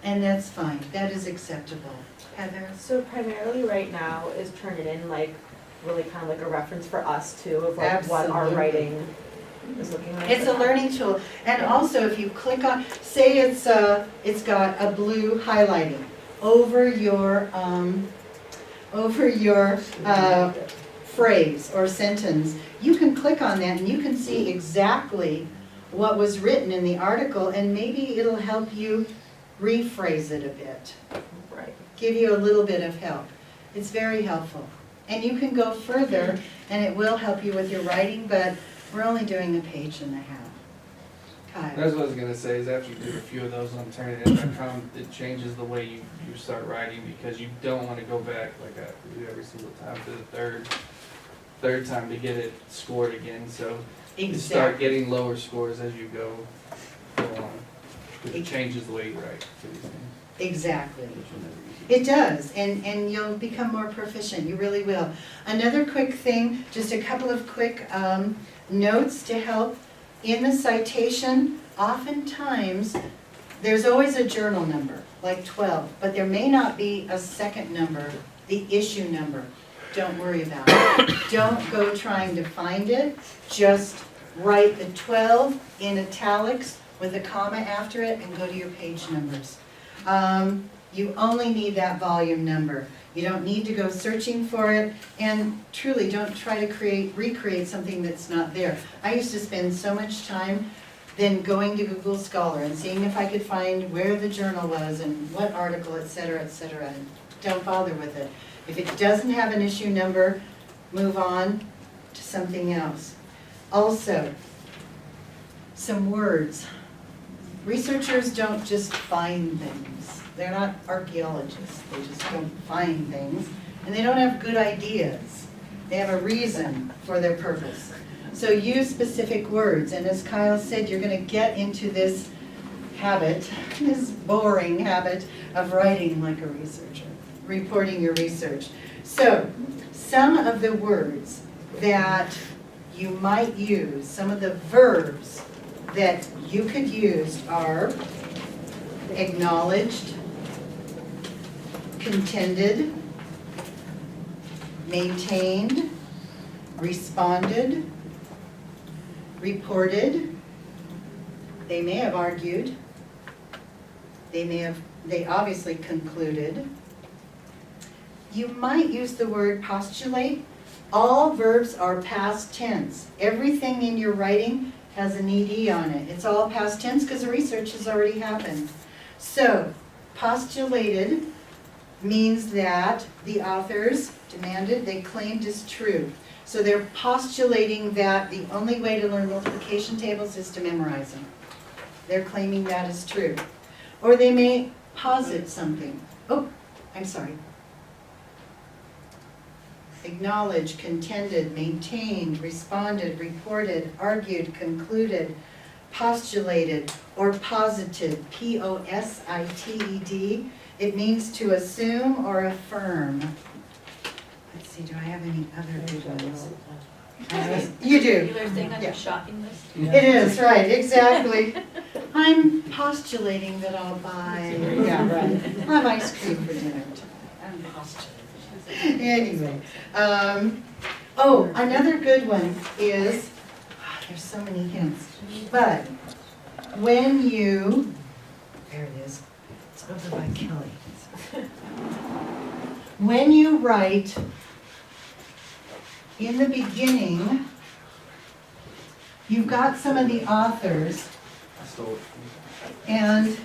B: and that's fine. That is acceptable. Heather?
K: So primarily right now is turn it in like really kind of like a reference for us too of like what our
B: Absolutely.
K: writing is looking like.
B: It's a learning tool. And also if you click on, say it's got a blue highlighting over your phrase or sentence, you can click on that and you can see exactly what was written in the article, and maybe it'll help you rephrase it a bit.
K: Right.
B: Give you a little bit of help. It's very helpful. And you can go further, and it will help you with your writing, but we're only doing a page and a half. Kyle?
L: That's what I was gonna say, is after you do a few of those on turnitin.com, it changes the way you start writing, because you don't wanna go back like I have to do every single time to the third time to get it scored again, so you start getting lower scores as you go along. Because it changes the way you write for these things.
B: Exactly. It does, and you'll become more proficient, you really will. Another quick thing, just a couple of quick notes to help. In the citation, oftentimes, there's always a journal number, like 12, but there may not be a second number, the issue number. Don't worry about it. Don't go trying to find it, just write the 12 in italics with a comma after it and go to your page numbers. You only need that volume number. You don't need to go searching for it, and truly don't try to recreate something that's not there. I used to spend so much time then going to Google Scholar and seeing if I could find where the journal was and what article, et cetera, and don't bother with it. If it doesn't have an issue number, move on to something else. Also, some words. Researchers don't just find things. They're not archaeologists. They just don't find things. And they don't have good ideas. They have a reason for their purpose. So use specific words. And as Kyle said, you're going to get into this habit, this boring habit of writing like a researcher, reporting your research. So some of the words that you might use, some of the verbs that you could use are acknowledged, contended, maintained, responded, reported. They may have argued. They obviously concluded. You might use the word postulate. All verbs are past tense. Everything in your writing has an ED on it. It's all past tense because the research has already happened. So, postulated means that the authors demanded, they claimed is true. So they're postulating that the only way to learn multiplication tables is to memorize them. They're claiming that is true. Or they may posit something. Oh, I'm sorry. Acknowledged, contended, maintained, responded, reported, argued, concluded, postulated, or posited, P-O-S-I-T-E-D. It means to assume or affirm. Let's see, do I have any other good ones? You do.
A: Regular thing on
B: Yeah.
A: your shopping list?
B: It is, right, exactly. I'm postulating that I'll buy, yeah, right. I'll have ice cream for dinner tonight. I'm postulating. Anyway, oh, another good one is, there's so many hints, but when you, there it is, it's over by Kelly. When you write in the beginning, you've got some of the authors, and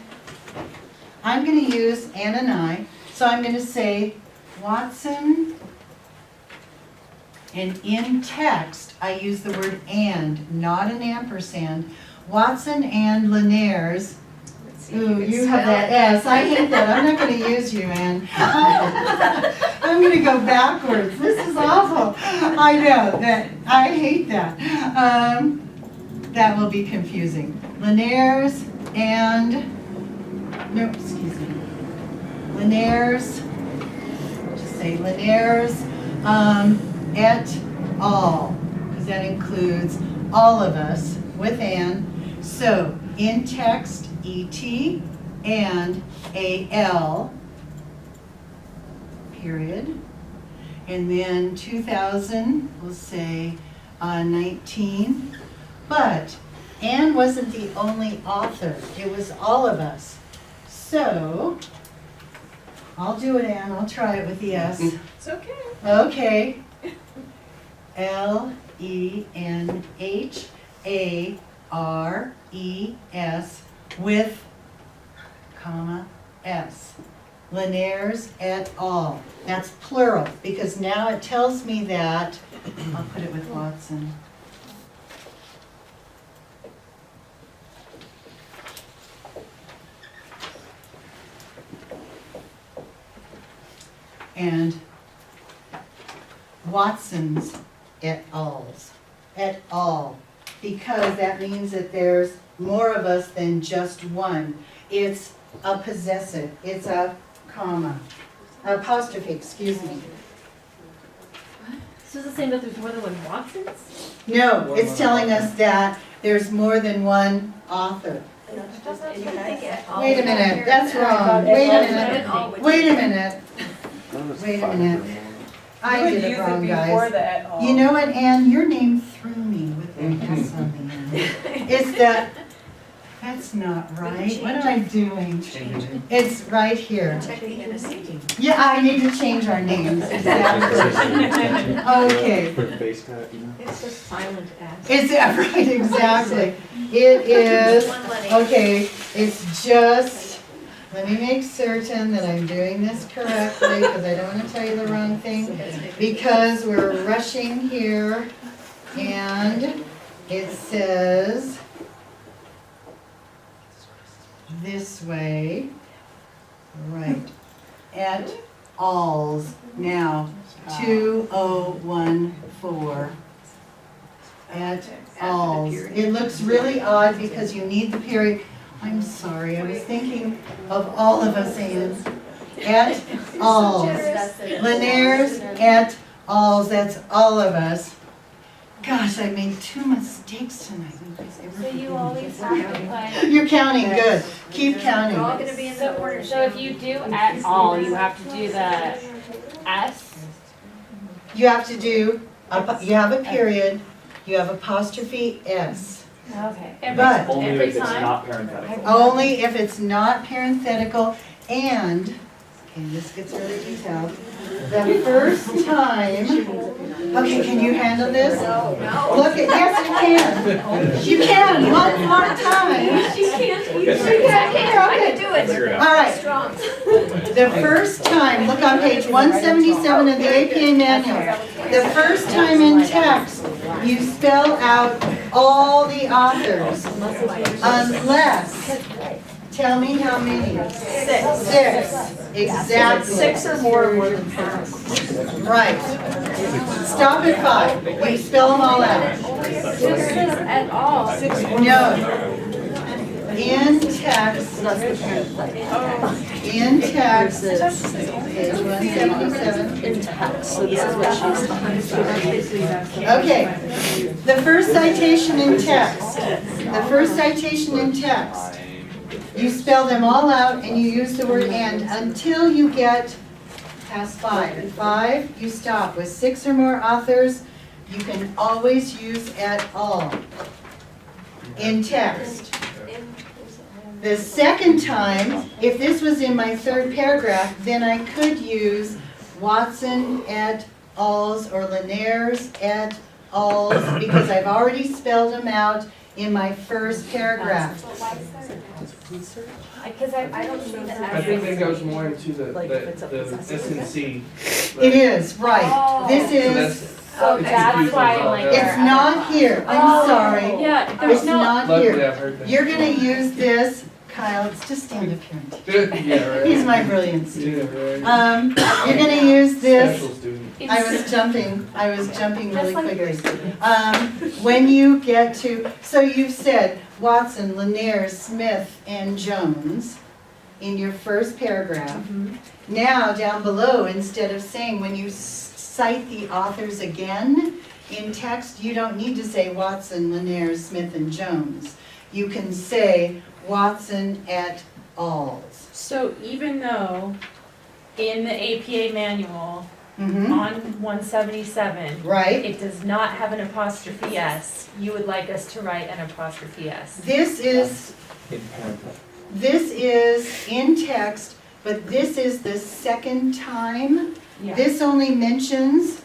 B: I'm going to use Ann and I, so I'm going to say Watson, and in text, I use the word and, not an ampersand. Watson and Linares. Ooh, you have that S. I hate that. I'm not going to use you, Ann. I'm going to go backwards. This is awful. I know that. I hate that. That will be confusing. Linares and, no, excuse me. Linares, just say Linares et al. Because that includes all of us with Ann. So in text, ET and AL, period. And then 2000, we'll say 19. But Ann wasn't the only author. It was all of us. So, I'll do it, Ann. I'll try it with the S.
A: It's okay.
B: Okay. Linares with comma S. Linares et al. That's plural because now it tells me that, I'll put it with Watson. And Watson's et al's, et al. Because that means that there's more of us than just one. It's a possessive, it's a comma, apostrophe, excuse me.
H: So is it saying that there's more than one Watsons?
B: No, it's telling us that there's more than one author. Wait a minute, that's wrong. Wait a minute, wait a minute. Wait a minute. I did it wrong, guys. You know what, Ann? Your name threw me with the S on the end. It's that, that's not right. What am I doing? It's right here. Yeah, I need to change our names, exactly. Okay.
F: It's just silent S.
B: It's, right, exactly. It is, okay, it's just, let me make certain that I'm doing this correctly, because I don't want to tell you the wrong thing, because we're rushing here, and it says this way, right, et al's, now, 2014, et al's. It looks really odd because you need the period. I'm sorry, I was thinking of all of us, Ann. Et al's. Linares et al's, that's all of us. Gosh, I made 2 mistakes tonight.
J: So you always have to put.
B: You're counting, good. Keep counting.
A: We're all gonna be in the order.
H: So if you do et al, you have to do the S?
B: You have to do, you have a period, you have apostrophe S.
H: Okay.
B: But
G: Only
H: Every
G: if it's
H: time?
G: not parenthetical.
B: only if it's not parenthetical and, okay, this gets really detailed, the first time, okay, can you handle this?
A: No.
B: Look at, yes, you can. You can, one more time.
A: She can't.
G: Yes.
B: She can, here,
A: I
B: okay.
A: can do it.
G: Figure it out.
B: All right,
A: Strong.
B: the first time, look on page 177 of the APA manual. The first time in text, you spell out all the authors, unless, tell me how many? 6, exactly.
K: 6 or more than parents.
B: Right. Stop at 5, we spell them all out.
J: It says et al.
B: No, in text, in text, page 177.
K: In text, so this is what she's.
B: Okay, the first citation in text, you spell them all out and you use the word and until you get past 5. At 5, you stop. With 6 or more authors, you can always use at all in text. The second time, if this was in my third paragraph, then I could use Watson et al.'s or Linares et al.'s because I've already spelled them out in my first paragraph.
E: Because I don't see that.
L: I think that goes more into the S&C.
B: It is, right. This is,
H: So that's why I'm like.
B: it's not here. I'm sorry.
H: Yeah, there's
B: It's
H: no.
B: not
L: Luckily,
B: here.
L: I've heard that.
B: You're gonna use this, Kyle, it's just stand up here and teach.
L: Yeah, right.
B: He's my brilliant student.
L: Yeah, right.
B: You're gonna use this.
L: Special student.
B: I was jumping really quickly. When you get to, so you've said Watson, Linares, Smith, and Jones in your first paragraph. Now, down below, instead of saying, when you cite the authors again in text, you don't need to say Watson, Linares, Smith, and Jones. You can say Watson et al.'s.
D: So even though in the APA manual,
B: Mhm.
D: on 177,
B: Right?
D: it does not have an apostrophe S, you would like us to write an apostrophe S.
B: This is in text, but this is the second time.
D: Yeah.
B: This only mentions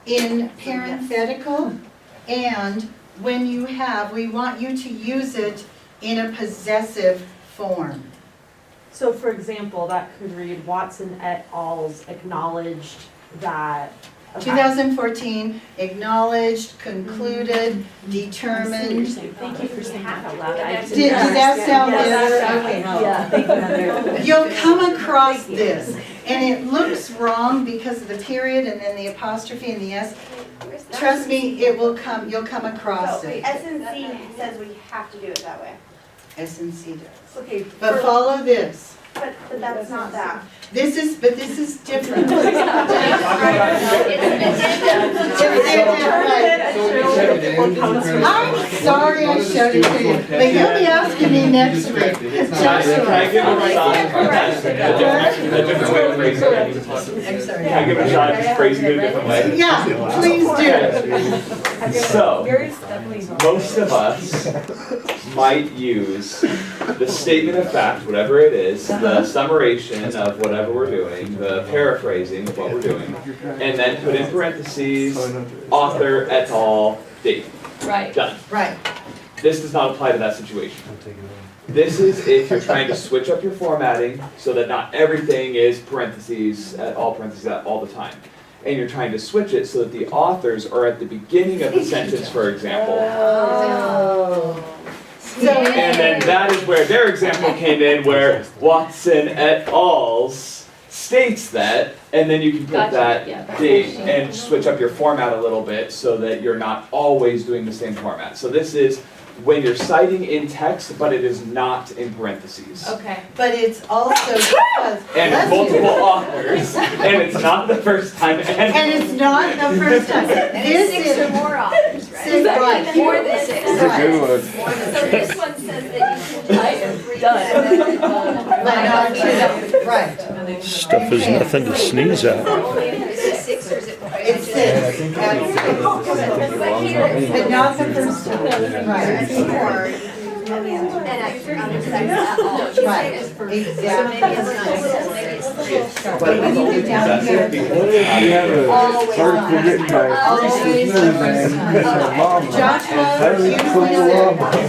B: in parenthetical, and when you have, we want you to use it in a possessive form.
K: So for example, that could read Watson et al.'s acknowledged that. Okay.
B: 2014, acknowledged, concluded, determined.
D: Thank you for saying that out loud.
B: Does that sound better?
K: Yeah, thank you, Heather.
B: You'll come across this, and it looks wrong because of the period and then the apostrophe and the S. Trust me, you'll come across it.
E: S&C says we have to do it that way.
B: S&C does.
E: Okay.
B: But follow this.
E: But that's not that.
B: This is different.
L: So we check it in.
B: I'm sorry I showed it to you, but you'll be asking me next week.
G: Can I give a shot?
B: I'm sorry.
G: Can I give it a shot at just phrasing it a different way?
B: Yeah, please do.
G: So, most of us might use the statement of fact, whatever it is, the summation of whatever we're doing, the paraphrasing of what we're doing, and then put in parentheses, author, et al., date.
A: Right.
G: Done.
B: Right.
G: This does not apply to that situation. This is if you're trying to switch up your formatting so that not everything is parentheses all the time. And you're trying to switch it so that the authors are at the beginning of the sentence, for example.
B: Oh.
G: And then that is where their example came in, where Watson et al.'s states that, and then you can put
A: Gotcha.
G: that
A: Yeah, that's
G: date
A: interesting.
G: and switch up your format a little bit so that you're not always doing the same format. So this is when you're citing in text, but it is not in parentheses.
D: Okay.
B: But it's also because.
G: And
B: Bless you.
G: multiple authors, and it's not the first time.
B: And it's not the first time.
A: And
B: This
A: it's 6 or
B: is
A: more authors, right?
B: Six, right.
A: More than 6.
M: That's a good one.
A: So this one says that you can type and read that.
B: But not two, right.
P: Stuff is nothing to sneeze at.
A: Only if it's 6 or is it?
B: It's 6. That's 6. But not the first time. Right.
A: And I understand that all.
B: Right.
A: So maybe
B: Exactly.
A: it's not 6, maybe it's 3.
B: But when you get down here,
A: Always
B: always the first time. Joshua,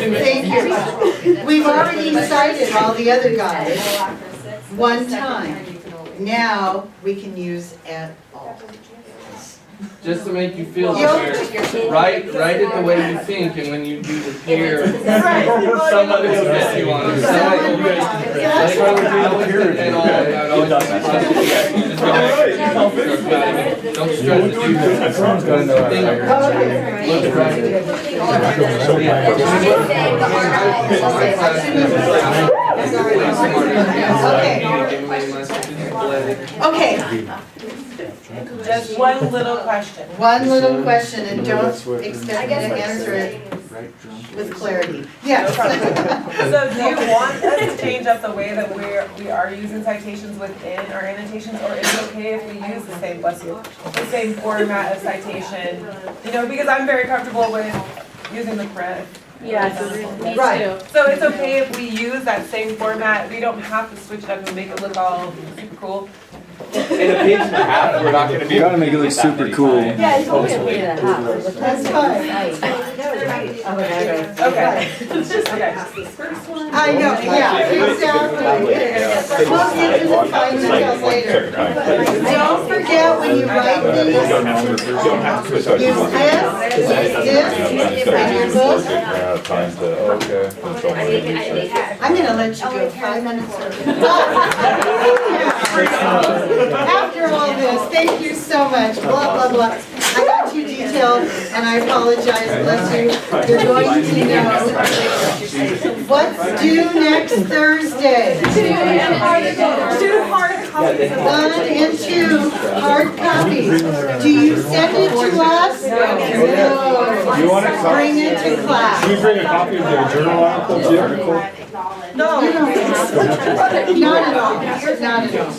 B: you thank you. We've already cited all the other guys one time. Now we can use at all.
L: Just to make you feel
B: You'll-
L: better, write it the way you think, and when you do the peer,
B: Right.
L: somebody will get you on it. Somebody will get you. That's why we're doing peer review. Don't stress it too much. Everyone's gotta know how to hire. Look
B: Okay,
N: Just one little question.
B: one little question, and don't expect me to answer it with clarity. Yes.
N: So do you want us to change up the way that we are using citations within our annotations, or is it okay if we use the same, bless you, the same format of citation? You know, because I'm very comfortable with using the print.
D: Yes, me
B: Right.
D: too.
N: So it's okay if we use that same format, we don't have to switch it up and make it look all super cool?
G: In a page and a half, we're not gonna be.
M: You gotta make it look super cool.
B: Yeah, it's only a page and a half. That's fine.
N: Okay.
B: I know, yeah, exactly. We'll get to the fine details later. Don't forget when you write these, use this, and your book. I'm gonna let you go 5 minutes early. After all this, thank you so much, blah, blah, blah. I got you detailed, and I apologize, bless you. You're going to know what's due next Thursday.
N: 2 hard copies.
B: 1 and 2 hard copies. Do you send it to us? No.
I: You want a copy?
B: Bring it to class.
I: Should we bring a copy of the journal article too?
N: No.
B: Not at all, not at all.